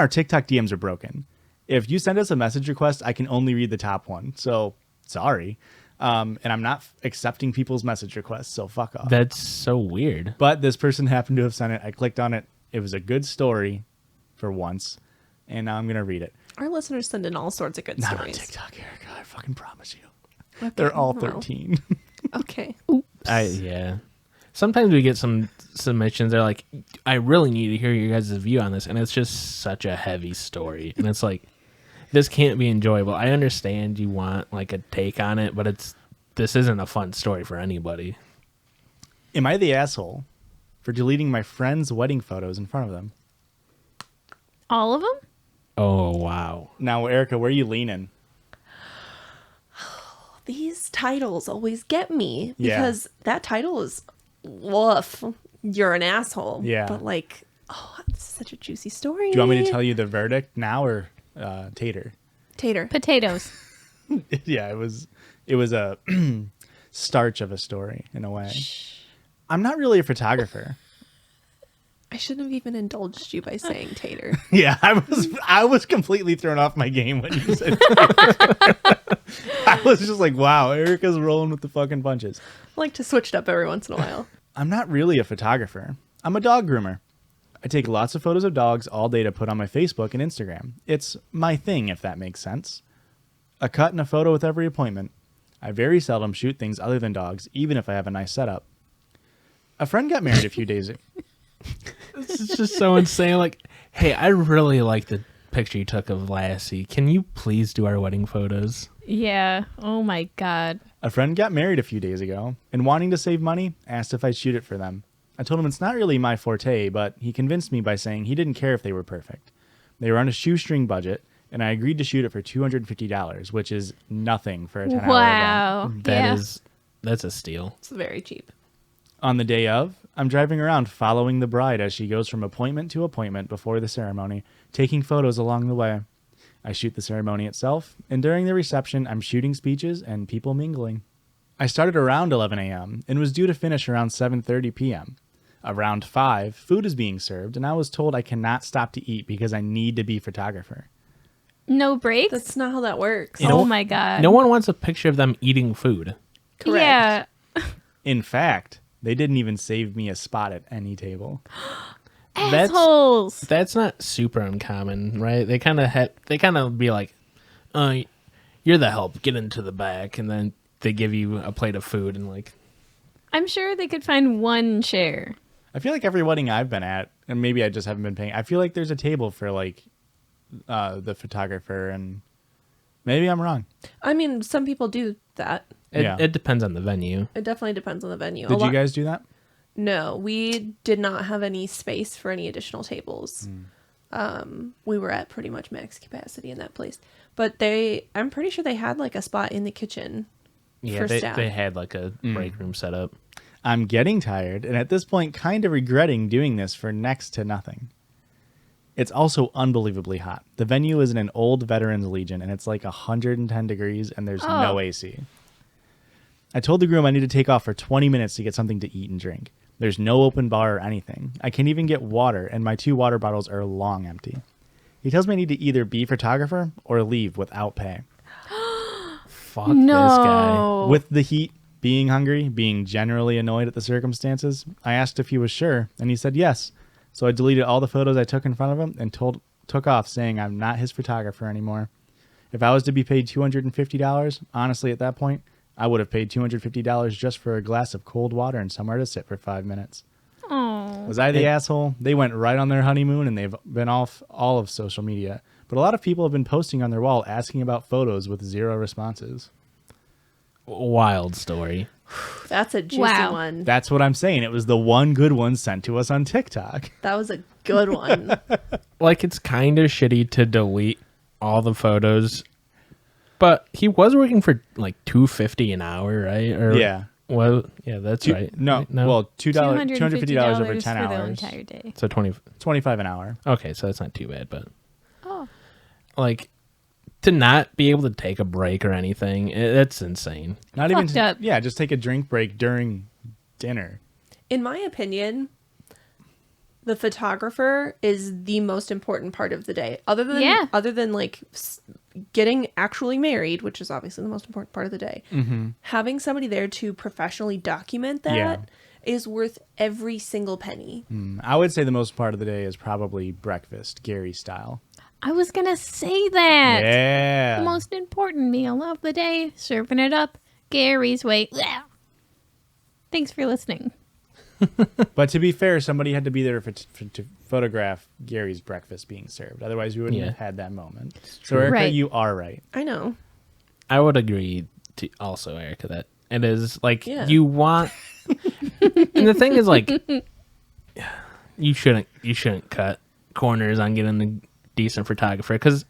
Speaker 1: TikTok DMs are broken. If you send us a message request, I can only read the top one. So sorry. And I'm not accepting people's message requests, so fuck off.
Speaker 2: That's so weird.
Speaker 1: But this person happened to have sent it. I clicked on it. It was a good story for once. And now I'm going to read it.
Speaker 3: Our listeners send in all sorts of good
Speaker 1: Not on
Speaker 3: stories.
Speaker 1: TikTok, Erica. I fucking promise you.
Speaker 3: Okay,
Speaker 1: They're all
Speaker 3: well,
Speaker 1: 13.
Speaker 3: Okay.
Speaker 2: Yeah. Sometimes we get some submissions. They're like, I really need to hear your guys' view on this, and it's just such a heavy story, and it's like, this can't be enjoyable. I understand you want like a take on it, but this isn't a fun story for anybody.
Speaker 1: Am I the asshole for deleting my friends' wedding photos in front of them?
Speaker 4: All of them?
Speaker 2: Oh wow.
Speaker 1: Now, Erica, where are you leaning?
Speaker 3: These titles always get me
Speaker 1: Yeah.
Speaker 3: because that title is woof. You're an asshole.
Speaker 1: Yeah.
Speaker 3: But like, oh, this is such a juicy story.
Speaker 1: Do you want me to tell you the verdict now or Tater?
Speaker 3: Tater.
Speaker 4: Potatoes.
Speaker 1: Yeah, it was It was a starch of a story in a way. I'm not really a photographer.
Speaker 3: I shouldn't have even indulged you by saying tater.
Speaker 1: Yeah, I was completely thrown off my game when you said I was just like, wow, Erica's rolling with the fucking punches.
Speaker 3: I like to switch it up every once in a while.
Speaker 1: I'm not really a photographer. I'm a dog groomer. I take lots of photos of dogs all day to put on my Facebook and Instagram. It's my thing, if that makes sense. A cut and a photo with every appointment. I very seldom shoot things other than dogs, even if I have a nice setup. A friend got married a few days ago.
Speaker 2: This is just so insane. Like, hey, I really like the picture you took of Lassie. Can you please do our wedding photos?
Speaker 4: Yeah. Oh my God.
Speaker 1: A friend got married a few days ago, and wanting to save money, asked if I'd shoot it for them. I told him it's not really my forte, but he convinced me by saying he didn't care if they were perfect. They were on a shoestring budget, and I agreed to shoot it for $250, which is nothing for a 10-hour event.
Speaker 4: Wow.
Speaker 2: That's a steal.
Speaker 3: It's very cheap.
Speaker 1: On the day of, I'm driving around following the bride as she goes from appointment to appointment before the ceremony, taking photos along the way. I shoot the ceremony itself, and during the reception, I'm shooting speeches and people mingling. I started around 11 a.m. and was due to finish around 7:30 p.m. Around 5, food is being served, and I was told I cannot stop to eat because I need to be photographer.
Speaker 4: No breaks?
Speaker 3: That's not how that works.
Speaker 4: Oh my God.
Speaker 2: No one wants a picture of them eating food.
Speaker 3: Correct.
Speaker 4: Yeah.
Speaker 1: In fact, they didn't even save me a spot at any table.
Speaker 4: Assholes.
Speaker 2: That's not super uncommon, right? They kind of be like, you're the help, get into the back, and then they give you a plate of food and like.
Speaker 4: I'm sure they could find one chair.
Speaker 1: I feel like every wedding I've been at, and maybe I just haven't been paying, I feel like there's a table for like the photographer, and maybe I'm wrong.
Speaker 3: I mean, some people do that.
Speaker 2: It depends on the venue.
Speaker 3: It definitely depends on the venue.
Speaker 1: Did you guys do that?
Speaker 3: No, we did not have any space for any additional tables. We were at pretty much max capacity in that place. But I'm pretty sure they had like a spot in the kitchen for staff.
Speaker 2: They had like a break room set up.
Speaker 1: I'm getting tired, and at this point, kind of regretting doing this for next to nothing. It's also unbelievably hot. The venue is in an old Veterans Legion, and it's like 110 degrees, and there's no AC. I told the groom I need to take off for 20 minutes to get something to eat and drink. There's no open bar or anything. I can't even get water, and my 2 water bottles are long empty. He tells me I need to either be a photographer or leave without pay.
Speaker 2: Fuck this guy.
Speaker 1: With the heat, being hungry, being generally annoyed at the circumstances, I asked if he was sure, and he said yes. So I deleted all the photos I took in front of him and took off saying I'm not his photographer anymore. If I was to be paid $250, honestly at that point, I would have paid $250 just for a glass of cold water and somewhere to sit for 5 minutes.
Speaker 4: Oh.
Speaker 1: Was I the asshole? They went right on their honeymoon and they've been off all of social media. But a lot of people have been posting on their wall asking about photos with 0 responses.
Speaker 2: Wild story.
Speaker 3: That's a juicy one.
Speaker 1: That's what I'm saying. It was the one good one sent to us on TikTok.
Speaker 3: That was a good one.
Speaker 2: Like, it's kind of shitty to delete all the photos, but he was working for like $250 an hour, right? Or,
Speaker 1: yeah.
Speaker 2: Well, yeah, that's right.
Speaker 1: No, well, $250 over 10
Speaker 4: for
Speaker 1: hours.
Speaker 4: the entire day.
Speaker 2: So
Speaker 1: 25 an hour.
Speaker 2: Okay, so that's not too bad, but
Speaker 4: Oh.
Speaker 2: like to not be able to take a break or anything, that's insane.
Speaker 1: Not
Speaker 4: Fucked
Speaker 1: even
Speaker 4: up.
Speaker 1: Yeah, just take a drink break during dinner.
Speaker 3: In my opinion, the photographer is the most important part of the day. Other than like getting actually married, which is obviously the most important part of the day.
Speaker 1: Mm-hmm.
Speaker 3: Having somebody there to professionally document that is worth every single penny.
Speaker 1: I would say the most part of the day is probably breakfast, Gary style.
Speaker 4: I was going to say that.
Speaker 1: Yeah.
Speaker 4: The most important meal of the day. Serving it up Gary's way. Thanks for listening.
Speaker 1: But to be fair, somebody had to be there to photograph Gary's breakfast being served. Otherwise, we wouldn't have had that moment. So, Erica,
Speaker 4: Right.
Speaker 1: you are right.
Speaker 3: I know.
Speaker 2: I would agree to also, Erica, that it is like
Speaker 3: Yeah.
Speaker 2: want and the thing is like you shouldn't cut corners on getting a decent photographer, because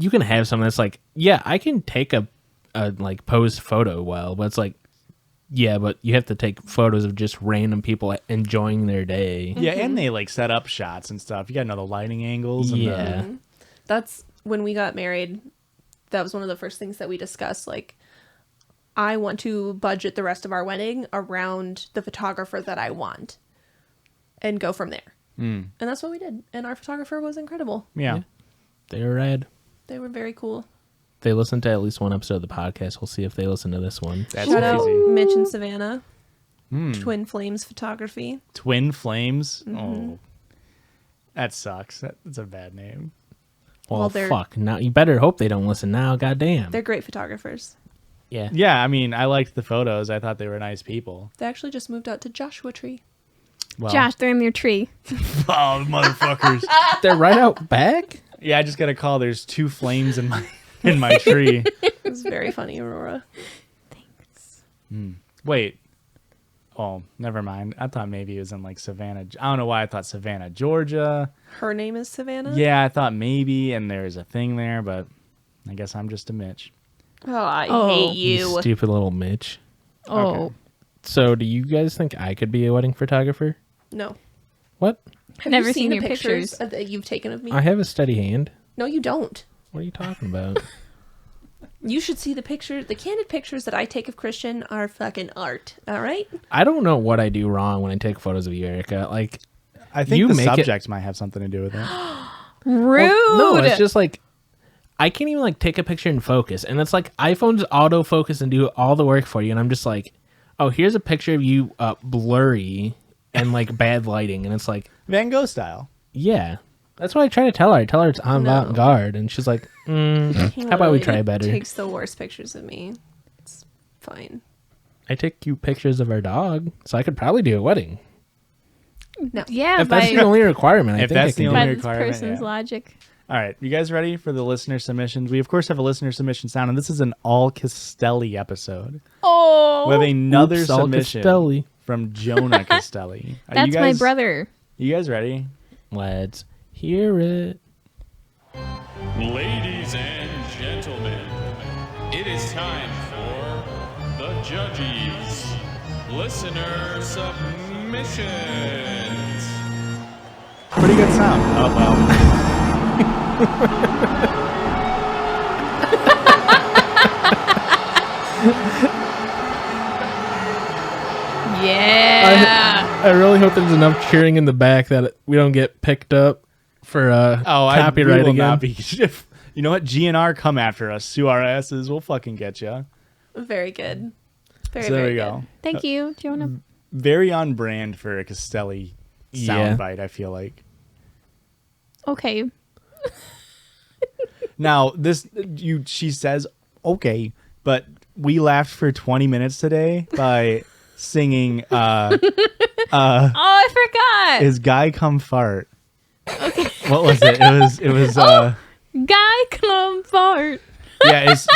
Speaker 2: you can have someone that's like, yeah, I can take a like posed photo well, but it's like, yeah, but you have to take photos of just random people enjoying their day.
Speaker 1: Yeah, and they like set up shots and stuff. You got to know the lighting angles. And
Speaker 2: Yeah.
Speaker 3: That's when we got married. That was one of the first things that we discussed. Like, I want to budget the rest of our wedding around the photographer that I want and go from there. And that's what we did. And our photographer was incredible.
Speaker 1: Yeah.
Speaker 2: They were rad.
Speaker 3: They were very cool.
Speaker 2: They listened to at least one episode of the podcast. We'll see if they listen to this one.
Speaker 1: That's
Speaker 3: Shout out
Speaker 1: crazy.
Speaker 3: Mitch and Savannah. Twin Flames Photography.
Speaker 1: Twin Flames? Oh. That sucks. That's a bad name.
Speaker 2: Well,
Speaker 3: they're-
Speaker 2: fuck. Now you better hope they don't listen now. Goddamn.
Speaker 3: They're great photographers.
Speaker 2: Yeah.
Speaker 1: Yeah, I mean, I liked the photos. I thought they were nice people.
Speaker 3: They actually just moved out to Joshua Tree.
Speaker 1: Well,
Speaker 4: Josh, they're in your tree.
Speaker 1: oh, motherfuckers.
Speaker 2: They're right out back.
Speaker 1: Yeah, I just got a call. There's 2 flames in my tree.
Speaker 3: It was very funny, Aurora.
Speaker 1: Wait. Oh, never mind. I thought maybe it was in like Savannah. I don't know why I thought Savannah, Georgia.
Speaker 3: Her name is Savannah?
Speaker 1: Yeah, I thought maybe, and there's a thing there, but I guess I'm just a Mitch.
Speaker 3: Oh, I
Speaker 4: Oh.
Speaker 3: hate
Speaker 2: You
Speaker 3: you.
Speaker 2: stupid little Mitch.
Speaker 4: Oh.
Speaker 1: Okay.
Speaker 2: So, do you guys think I could be a wedding photographer?
Speaker 3: No.
Speaker 2: What?
Speaker 3: Have
Speaker 4: Never
Speaker 3: you
Speaker 4: seen
Speaker 3: seen the
Speaker 4: your
Speaker 3: pictures
Speaker 4: pictures.
Speaker 3: that you've taken of me?
Speaker 2: I have a steady hand.
Speaker 3: No, you don't.
Speaker 2: What are you talking about?
Speaker 3: You should see the pictures. The candid pictures that I take of Christian are fucking art. All right?
Speaker 2: I don't know what I do wrong when I take photos of you, Erica. Like,
Speaker 1: I think
Speaker 2: You
Speaker 1: the
Speaker 2: make it-
Speaker 1: subject might have something to do with it.
Speaker 4: Rude.
Speaker 2: no, it's just like I can't even like take a picture and focus, and it's like iPhones autofocus and do all the work for you, and I'm just like, oh, here's a picture of you blurry and like bad lighting, and it's like,
Speaker 1: Van Gogh style.
Speaker 2: yeah, that's what I try to tell her. I tell her it's
Speaker 3: No.
Speaker 2: avant-garde, and she's like,
Speaker 3: He
Speaker 2: how about we
Speaker 3: literally
Speaker 2: try better?
Speaker 3: Takes the worst pictures of me. It's fine.
Speaker 2: I take cute pictures of our dog, so I could probably do a wedding.
Speaker 3: No.
Speaker 4: Yeah,
Speaker 2: If that's
Speaker 4: by,
Speaker 2: the only requirement, I
Speaker 1: If
Speaker 2: think I
Speaker 1: that's the
Speaker 2: can
Speaker 1: only
Speaker 2: do
Speaker 4: by
Speaker 2: it.
Speaker 4: this
Speaker 1: requirement,
Speaker 4: person's
Speaker 1: yeah.
Speaker 4: logic.
Speaker 1: All right, you guys ready for the listener submissions? We of course have a listener submission sound, and this is an all Castelli episode.
Speaker 4: Oh,
Speaker 1: We have another
Speaker 2: Oops, all
Speaker 1: submission
Speaker 2: Castelli.
Speaker 1: from Jonah Castelli. Are
Speaker 4: that's
Speaker 1: you guys,
Speaker 4: my brother.
Speaker 1: You guys ready?
Speaker 2: Let's hear it.
Speaker 5: Ladies and gentlemen, it is time for the Judgies listener submissions.
Speaker 1: Pretty good sound. Oh well.
Speaker 4: Yeah.
Speaker 2: I really hope there's enough cheering in the back that we don't get picked up for copyright
Speaker 1: we will
Speaker 2: again.
Speaker 1: not be. You know what? GNR come after us, sue our asses. We'll fucking get you.
Speaker 3: Very good. Very,
Speaker 1: So there
Speaker 3: very
Speaker 1: we
Speaker 3: good.
Speaker 1: go.
Speaker 4: Thank you, Jonah.
Speaker 1: Very on brand for a Castelli
Speaker 2: Yeah.
Speaker 1: soundbite. I feel like.
Speaker 4: Okay.
Speaker 1: Now she says okay, but we laughed for 20 minutes today by singing
Speaker 4: Oh, I forgot.
Speaker 1: "Is Guy Come Fart." What was it? It was
Speaker 4: Guy come fart.
Speaker 1: yeah. It's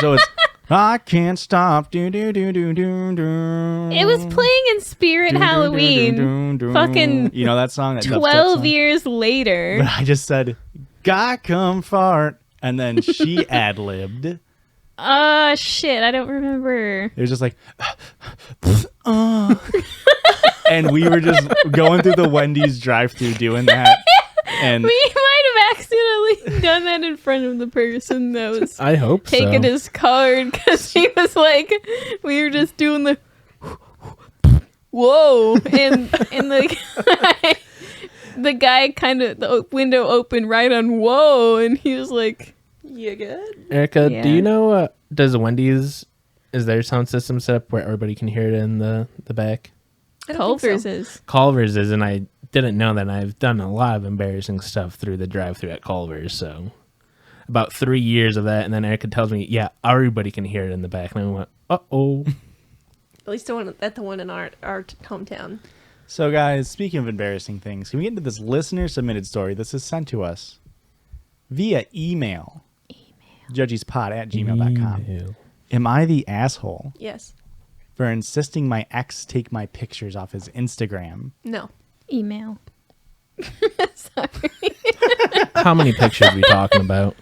Speaker 1: I can't stop. Do do do do do do.
Speaker 4: It was playing in Spirit Halloween. Fucking
Speaker 1: You know that song? That dubstep
Speaker 4: 12
Speaker 1: song?
Speaker 4: years later.
Speaker 1: But I just said, "Guy Come Fart," and then she ad-libbed.
Speaker 4: Oh, shit. I don't remember.
Speaker 1: It was just like, and we were just going through the Wendy's drive-thru doing that. And
Speaker 4: We might have accidentally done that in front of the person that was
Speaker 2: I hope
Speaker 4: taking
Speaker 2: so.
Speaker 4: his card because he was like, we were just doing the whoa, and the guy kind of the window opened right on whoa, and he was like,
Speaker 3: You good?
Speaker 2: Erica,
Speaker 4: Yeah.
Speaker 2: do you know, does Wendy's, is their sound system set up where everybody can hear it in the back?
Speaker 3: I don't think
Speaker 4: Culver's
Speaker 3: so.
Speaker 4: is.
Speaker 2: Culver's is, and I didn't know that. And I've done a lot of embarrassing stuff through the drive-thru at Culver's, so about 3 years of that, and then Erica tells me, yeah, everybody can hear it in the back, and I went, uh-oh.
Speaker 3: At least the one in our hometown.
Speaker 1: so, guys, speaking of embarrassing things, can we get into this listener-submitted story? This is sent to us via email. judgiespod@gmail.com.
Speaker 2: Ew.
Speaker 1: Am I the asshole
Speaker 3: Yes.
Speaker 1: for insisting my ex take my pictures off his Instagram?
Speaker 3: No.
Speaker 4: Email. Sorry.
Speaker 2: How many pictures are we talking about?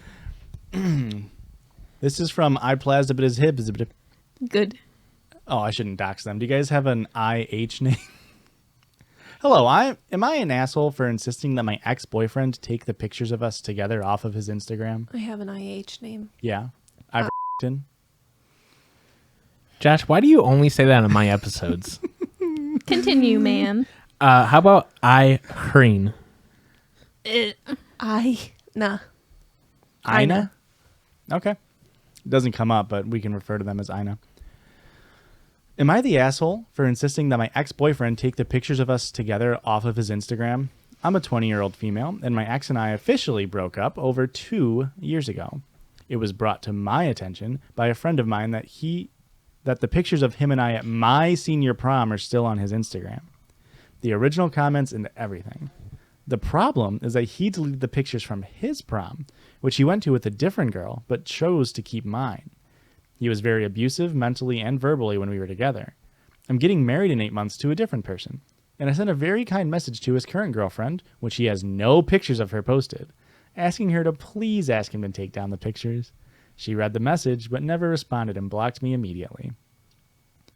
Speaker 1: This is from iPlasdibitishib.
Speaker 4: Good.
Speaker 1: Oh, I shouldn't dox them. Do you guys have an IH name? Hello, am I an asshole for insisting that my ex-boyfriend take the pictures of us together off of his Instagram?
Speaker 3: I have an IH name.
Speaker 1: Yeah.
Speaker 2: Josh, why do you only say that on my episodes?
Speaker 4: Continue, man.
Speaker 2: How about Irene?
Speaker 3: Nah.
Speaker 1: Ina? Okay. It doesn't come up, but we can refer to them as Ina. Am I the asshole for insisting that my ex-boyfriend take the pictures of us together off of his Instagram? I'm a 20-year-old female, and my ex and I officially broke up over 2 years ago. It was brought to my attention by a friend of mine that the pictures of him and I at my senior prom are still on his Instagram. The original comments and everything. The problem is that he deleted the pictures from his prom, which he went to with a different girl, but chose to keep mine. He was very abusive mentally and verbally when we were together. I'm getting married in 8 months to a different person, and I sent a very kind message to his current girlfriend, which he has no pictures of her posted, asking her to please ask him to take down the pictures. She read the message, but never responded and blocked me immediately.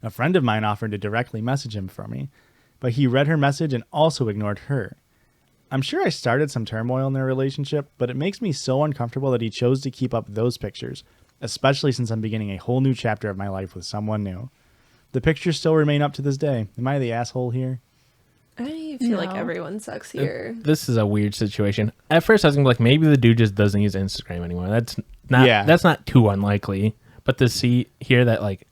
Speaker 1: A friend of mine offered to directly message him for me, but he read her message and also ignored her. I'm sure I started some turmoil in their relationship, but it makes me so uncomfortable that he chose to keep up those pictures, especially since I'm beginning a whole new chapter of my life with someone new. The pictures still remain up to this day. Am I the asshole here?
Speaker 3: I feel like
Speaker 4: No.
Speaker 3: everyone sucks here.
Speaker 2: This is a weird situation. At first, I was gonna be like, maybe the dude just doesn't use Instagram anymore. That's not too unlikely. But to hear that like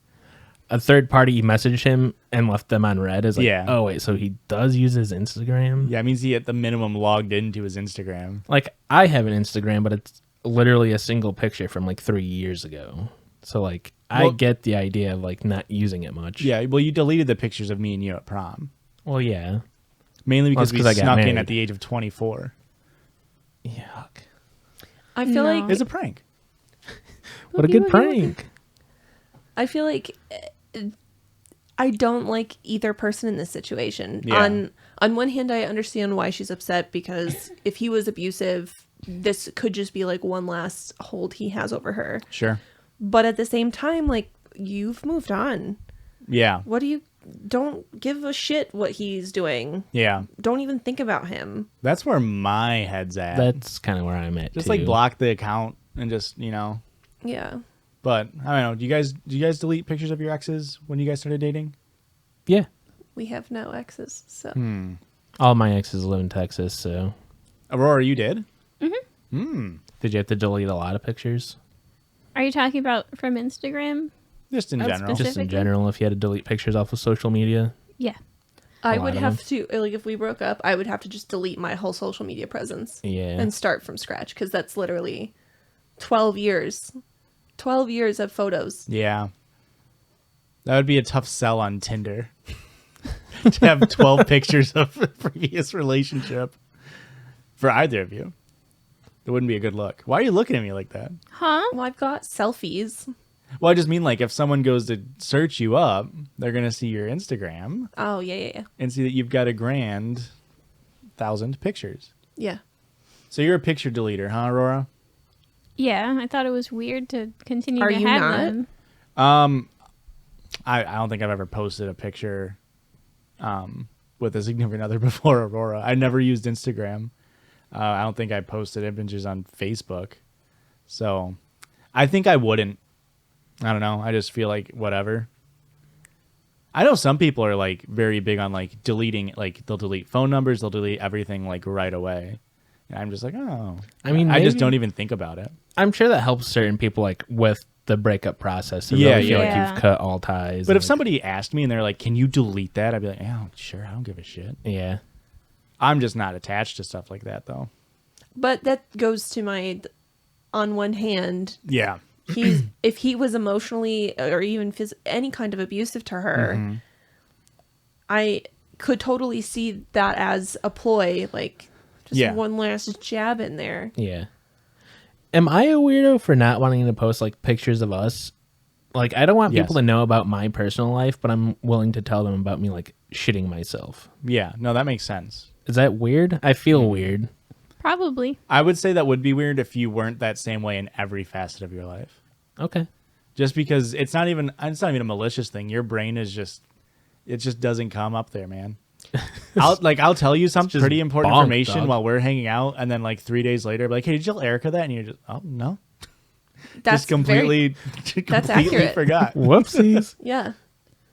Speaker 2: a third party messaged him and left them on red is like, oh wait, so he does use his Instagram?
Speaker 1: Yeah, it means he at the minimum logged into his Instagram.
Speaker 2: Like I have an Instagram, but it's literally a single picture from like 3 years ago. So like I get the idea of like not using it much.
Speaker 1: Yeah, well, you deleted the pictures of me and you at prom.
Speaker 2: Well, yeah.
Speaker 1: Mainly because we
Speaker 2: I got
Speaker 1: snuck in
Speaker 2: married.
Speaker 1: at the age of 24.
Speaker 2: Yuck.
Speaker 3: I feel
Speaker 4: No.
Speaker 3: like
Speaker 1: It's a prank.
Speaker 2: What a good prank.
Speaker 3: I feel like I don't like either person in this situation.
Speaker 1: Yeah.
Speaker 3: On one hand, I understand why she's upset because if he was abusive, this could just be like one last hold he has over her.
Speaker 1: Sure.
Speaker 3: But at the same time, like you've moved on.
Speaker 1: Yeah.
Speaker 3: What do you don't give a shit what he's doing.
Speaker 1: Yeah.
Speaker 3: Don't even think about him.
Speaker 1: That's where my head's at.
Speaker 2: That's kind of where I'm at.
Speaker 1: Just
Speaker 2: too.
Speaker 1: like block the account and just, Yeah. But I don't know. Do you guys delete pictures of your exes when you guys started dating?
Speaker 2: Yeah.
Speaker 3: We have no exes, so
Speaker 2: All my exes live in Texas, so.
Speaker 1: Aurora, you did?
Speaker 2: Did you have to delete a lot of pictures?
Speaker 4: Are you talking about from Instagram?
Speaker 1: Just in
Speaker 4: Oh,
Speaker 1: general.
Speaker 2: Just in
Speaker 4: Specifically?
Speaker 2: general, if you had to delete pictures off of social media?
Speaker 4: Yeah.
Speaker 3: I
Speaker 2: A lot
Speaker 3: would
Speaker 2: of
Speaker 3: have to like if we broke up, I would have to just delete my whole social media presence.
Speaker 2: Yeah.
Speaker 3: And start from scratch because that's literally 12 years. 12 years of photos.
Speaker 1: Yeah. That would be a tough sell on Tinder. To have 12 pictures of a previous relationship for either of you. It wouldn't be a good look. Why are you looking at me like that?
Speaker 4: Huh?
Speaker 3: Well, I've got selfies.
Speaker 1: Well, I just mean like if someone goes to search you up, they're going to see your Instagram
Speaker 3: Oh, yeah.
Speaker 1: and see that you've got 1,000 pictures.
Speaker 3: Yeah.
Speaker 1: So you're a picture deleter, huh, Aurora?
Speaker 4: Yeah, I thought it was weird to continue
Speaker 3: Are
Speaker 4: to
Speaker 3: you
Speaker 4: have
Speaker 3: not?
Speaker 4: them.
Speaker 1: I don't think I've ever posted a picture with a significant other before Aurora. I never used Instagram. I don't think I posted images on Facebook. So I think I wouldn't. I don't know. I just feel like whatever. I know some people are like very big on like deleting, like they'll delete phone numbers, they'll delete everything like right away. And I'm just like, oh.
Speaker 2: I mean,
Speaker 1: I just
Speaker 2: maybe-
Speaker 1: don't even think about it.
Speaker 2: I'm sure that helps certain people like with the breakup process to
Speaker 1: Yeah,
Speaker 2: really feel like
Speaker 4: yeah.
Speaker 2: you've cut all ties.
Speaker 1: But
Speaker 2: and,
Speaker 1: if somebody asked me and they're like, can you delete that? I'd be like, oh, sure. I don't give a shit.
Speaker 2: yeah.
Speaker 1: I'm just not attached to stuff like that, though.
Speaker 3: But that goes to my on one hand,
Speaker 1: Yeah.
Speaker 3: if he was emotionally or even any kind of abusive to her, I could totally see that as a ploy, like just
Speaker 1: Yeah.
Speaker 3: one last jab in there.
Speaker 2: Yeah. Am I a weirdo for not wanting to post like pictures of us? Like I don't want
Speaker 1: Yes.
Speaker 2: people to know about my personal life, but I'm willing to tell them about me like shitting myself.
Speaker 1: Yeah. No, that makes sense.
Speaker 2: Is that weird? I feel weird.
Speaker 4: Probably.
Speaker 1: I would say that would be weird if you weren't that same way in every facet of your life.
Speaker 2: Okay.
Speaker 1: Just because it's not even a malicious thing. Your brain is it just doesn't come up there, man. I'll tell you some
Speaker 2: just
Speaker 1: pretty important
Speaker 2: bonk,
Speaker 1: information
Speaker 2: dog.
Speaker 1: while we're hanging out, and then like 3 days later, I'll be like, hey, did you tell Erica that? And you're just, oh no.
Speaker 3: That's
Speaker 1: just completely
Speaker 3: accurate.
Speaker 1: forgot.
Speaker 2: Whoopsies.
Speaker 3: Yeah.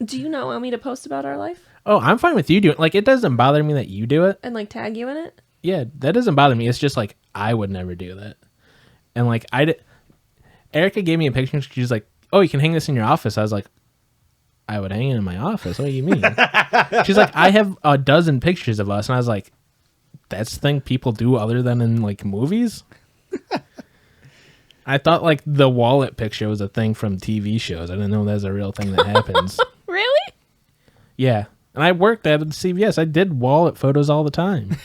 Speaker 3: Do you not want me to post about our life
Speaker 2: Oh, I'm fine with you doing it. Like, it doesn't bother me that you do it.
Speaker 3: and like tag you in it?
Speaker 2: Yeah, that doesn't bother me. It's just like, I would never do that. And like, Erica gave me a picture. She's like, oh, you can hang this in your office. I was like, I would hang it in my office. What do you mean? She's like, I have a dozen pictures of us. And I was like, that's the thing people do other than in like movies? I thought like the wallet picture was a thing from TV shows. I didn't know that was a real thing that happens.
Speaker 4: Really?
Speaker 2: Yeah. And I worked at CVS. I did wallet photos all the time.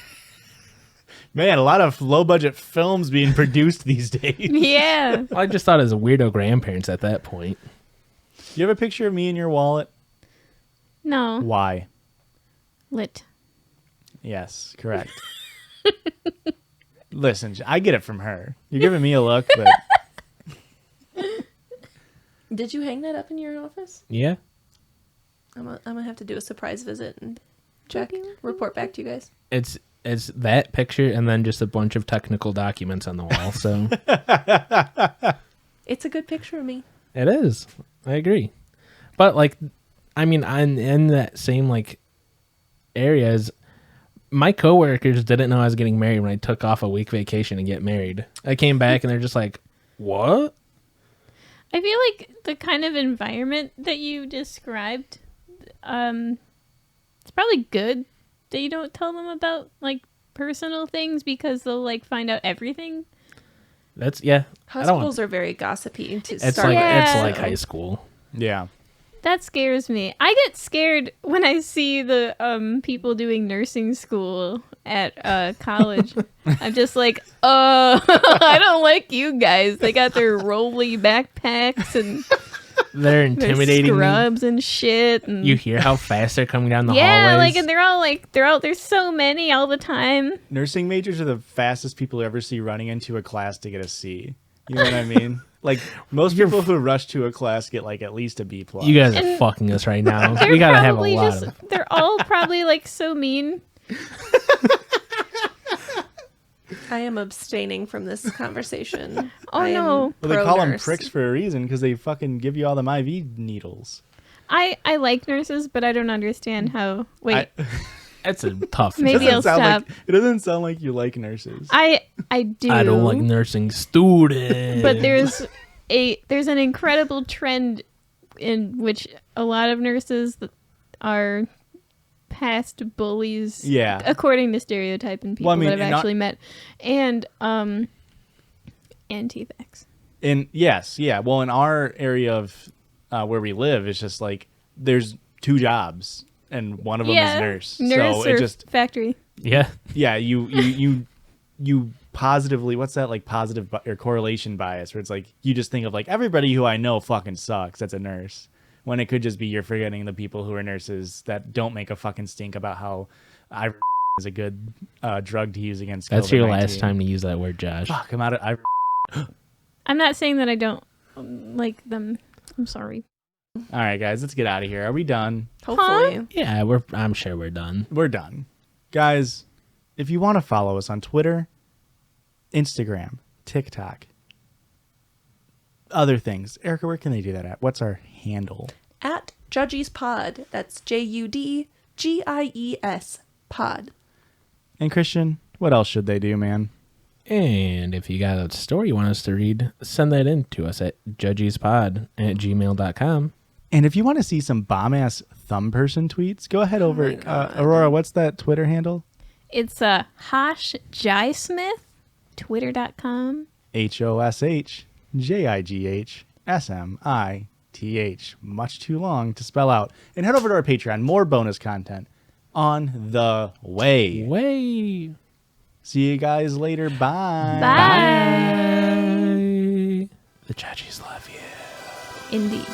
Speaker 1: Man, a lot of low-budget films being produced these days.
Speaker 4: Yeah.
Speaker 2: I just thought as weirdo grandparents at that point.
Speaker 1: You have a picture of me in your wallet?
Speaker 4: No.
Speaker 1: Why?
Speaker 4: Lit.
Speaker 1: Yes, correct. Listen, I get it from her. You're giving me a look, but
Speaker 3: Did you hang that up in your office?
Speaker 2: Yeah.
Speaker 3: I'm gonna have to do a surprise visit and check, report back to you guys.
Speaker 2: It's that picture and then just a bunch of technical documents on the wall. So
Speaker 3: It's a good picture of me.
Speaker 2: it is. I agree. But like, I mean, I'm in that same like areas. My coworkers didn't know I was getting married when I took off a week vacation to get married. I came back and they're just like, "What?"
Speaker 4: I feel like the kind of environment that you described, it's probably good that you don't tell them about like personal things because they'll like find out everything.
Speaker 2: That's yeah.
Speaker 3: Hospitals are very gossipy to
Speaker 2: It's
Speaker 3: start.
Speaker 2: like
Speaker 4: Yeah.
Speaker 2: it's like high school.
Speaker 1: yeah.
Speaker 4: That scares me. I get scared when I see the people doing nursing school at college. I'm just like, I don't like you guys. They got their rolly backpacks and
Speaker 2: They're
Speaker 4: their
Speaker 2: intimidating.
Speaker 4: scrubs and shit. And
Speaker 2: You hear how fast they're coming down the
Speaker 4: yeah,
Speaker 2: hallways.
Speaker 4: like, and they're all like, they're out. There's so many all the time.
Speaker 1: Nursing majors are the fastest people you ever see running into a class to get a C. You know what I mean? Like most people who rush to a class get like at least a B plus.
Speaker 2: You guys are
Speaker 4: And
Speaker 2: fucking us right now.
Speaker 4: They're
Speaker 2: We gotta have a
Speaker 4: probably
Speaker 2: lot of.
Speaker 4: they're all probably like so mean.
Speaker 3: I am abstaining from this conversation.
Speaker 4: Oh,
Speaker 3: I am
Speaker 4: no.
Speaker 1: Well, they call them
Speaker 3: pro-nurse.
Speaker 1: pricks for a reason because they fucking give you all them IV needles.
Speaker 4: I like nurses, but I don't understand how. Wait,
Speaker 2: That's a tough.
Speaker 4: Maybe I'll stop.
Speaker 1: It doesn't sound like you like nurses.
Speaker 4: I do.
Speaker 2: I don't like nursing students.
Speaker 4: But there's an incredible trend in which a lot of nurses are past bullies.
Speaker 1: Yeah.
Speaker 4: According to stereotype and people
Speaker 1: Well, I mean,
Speaker 4: that I've
Speaker 1: and not-
Speaker 4: actually met, and TFX.
Speaker 1: And yes, yeah. Well, in our area of where we live, it's just like there's two jobs, and one of them is nurse.
Speaker 4: Nurse
Speaker 1: So
Speaker 4: or
Speaker 1: it just
Speaker 4: factory.
Speaker 2: yeah,
Speaker 1: you positively, what's that, like positive or correlation bias, where it's like you just think of like everybody who I know fucking sucks that's a nurse, when it could just be you're forgetting the people who are nurses that don't make a fucking stink about how I is a good drug to use against
Speaker 2: that's your
Speaker 1: COVID-19.
Speaker 2: last time to use that word, Josh.
Speaker 1: Fuck, I'm out of
Speaker 4: I'm not saying that I don't like them. I'm sorry.
Speaker 1: All right, guys, let's get out of here. Are we done?
Speaker 3: Hopefully.
Speaker 2: Yeah, I'm sure we're done.
Speaker 1: We're done. Guys, if you want to follow us on Twitter, Instagram, TikTok, other things, Erica, where can they do that at? What's our handle?
Speaker 3: At Judgies Pod. That's JUDGIES Pod.
Speaker 1: And Christian, what else should they do, man?
Speaker 2: And if you got a story you want us to read, send that in to us at judgiespod@gmail.com.
Speaker 1: And if you want to see some bomb-ass thumb person tweets, go ahead over. Aurora, what's that Twitter handle?
Speaker 4: It's Hosh Jai Smith, Twitter.com.
Speaker 1: HOSHJIGHSMITH. Much too long to spell out. And head over to our Patreon. More bonus content on the way.
Speaker 2: Way.
Speaker 1: See you guys later. Bye.
Speaker 4: Bye.
Speaker 2: The Judgies love you.
Speaker 4: Indeed.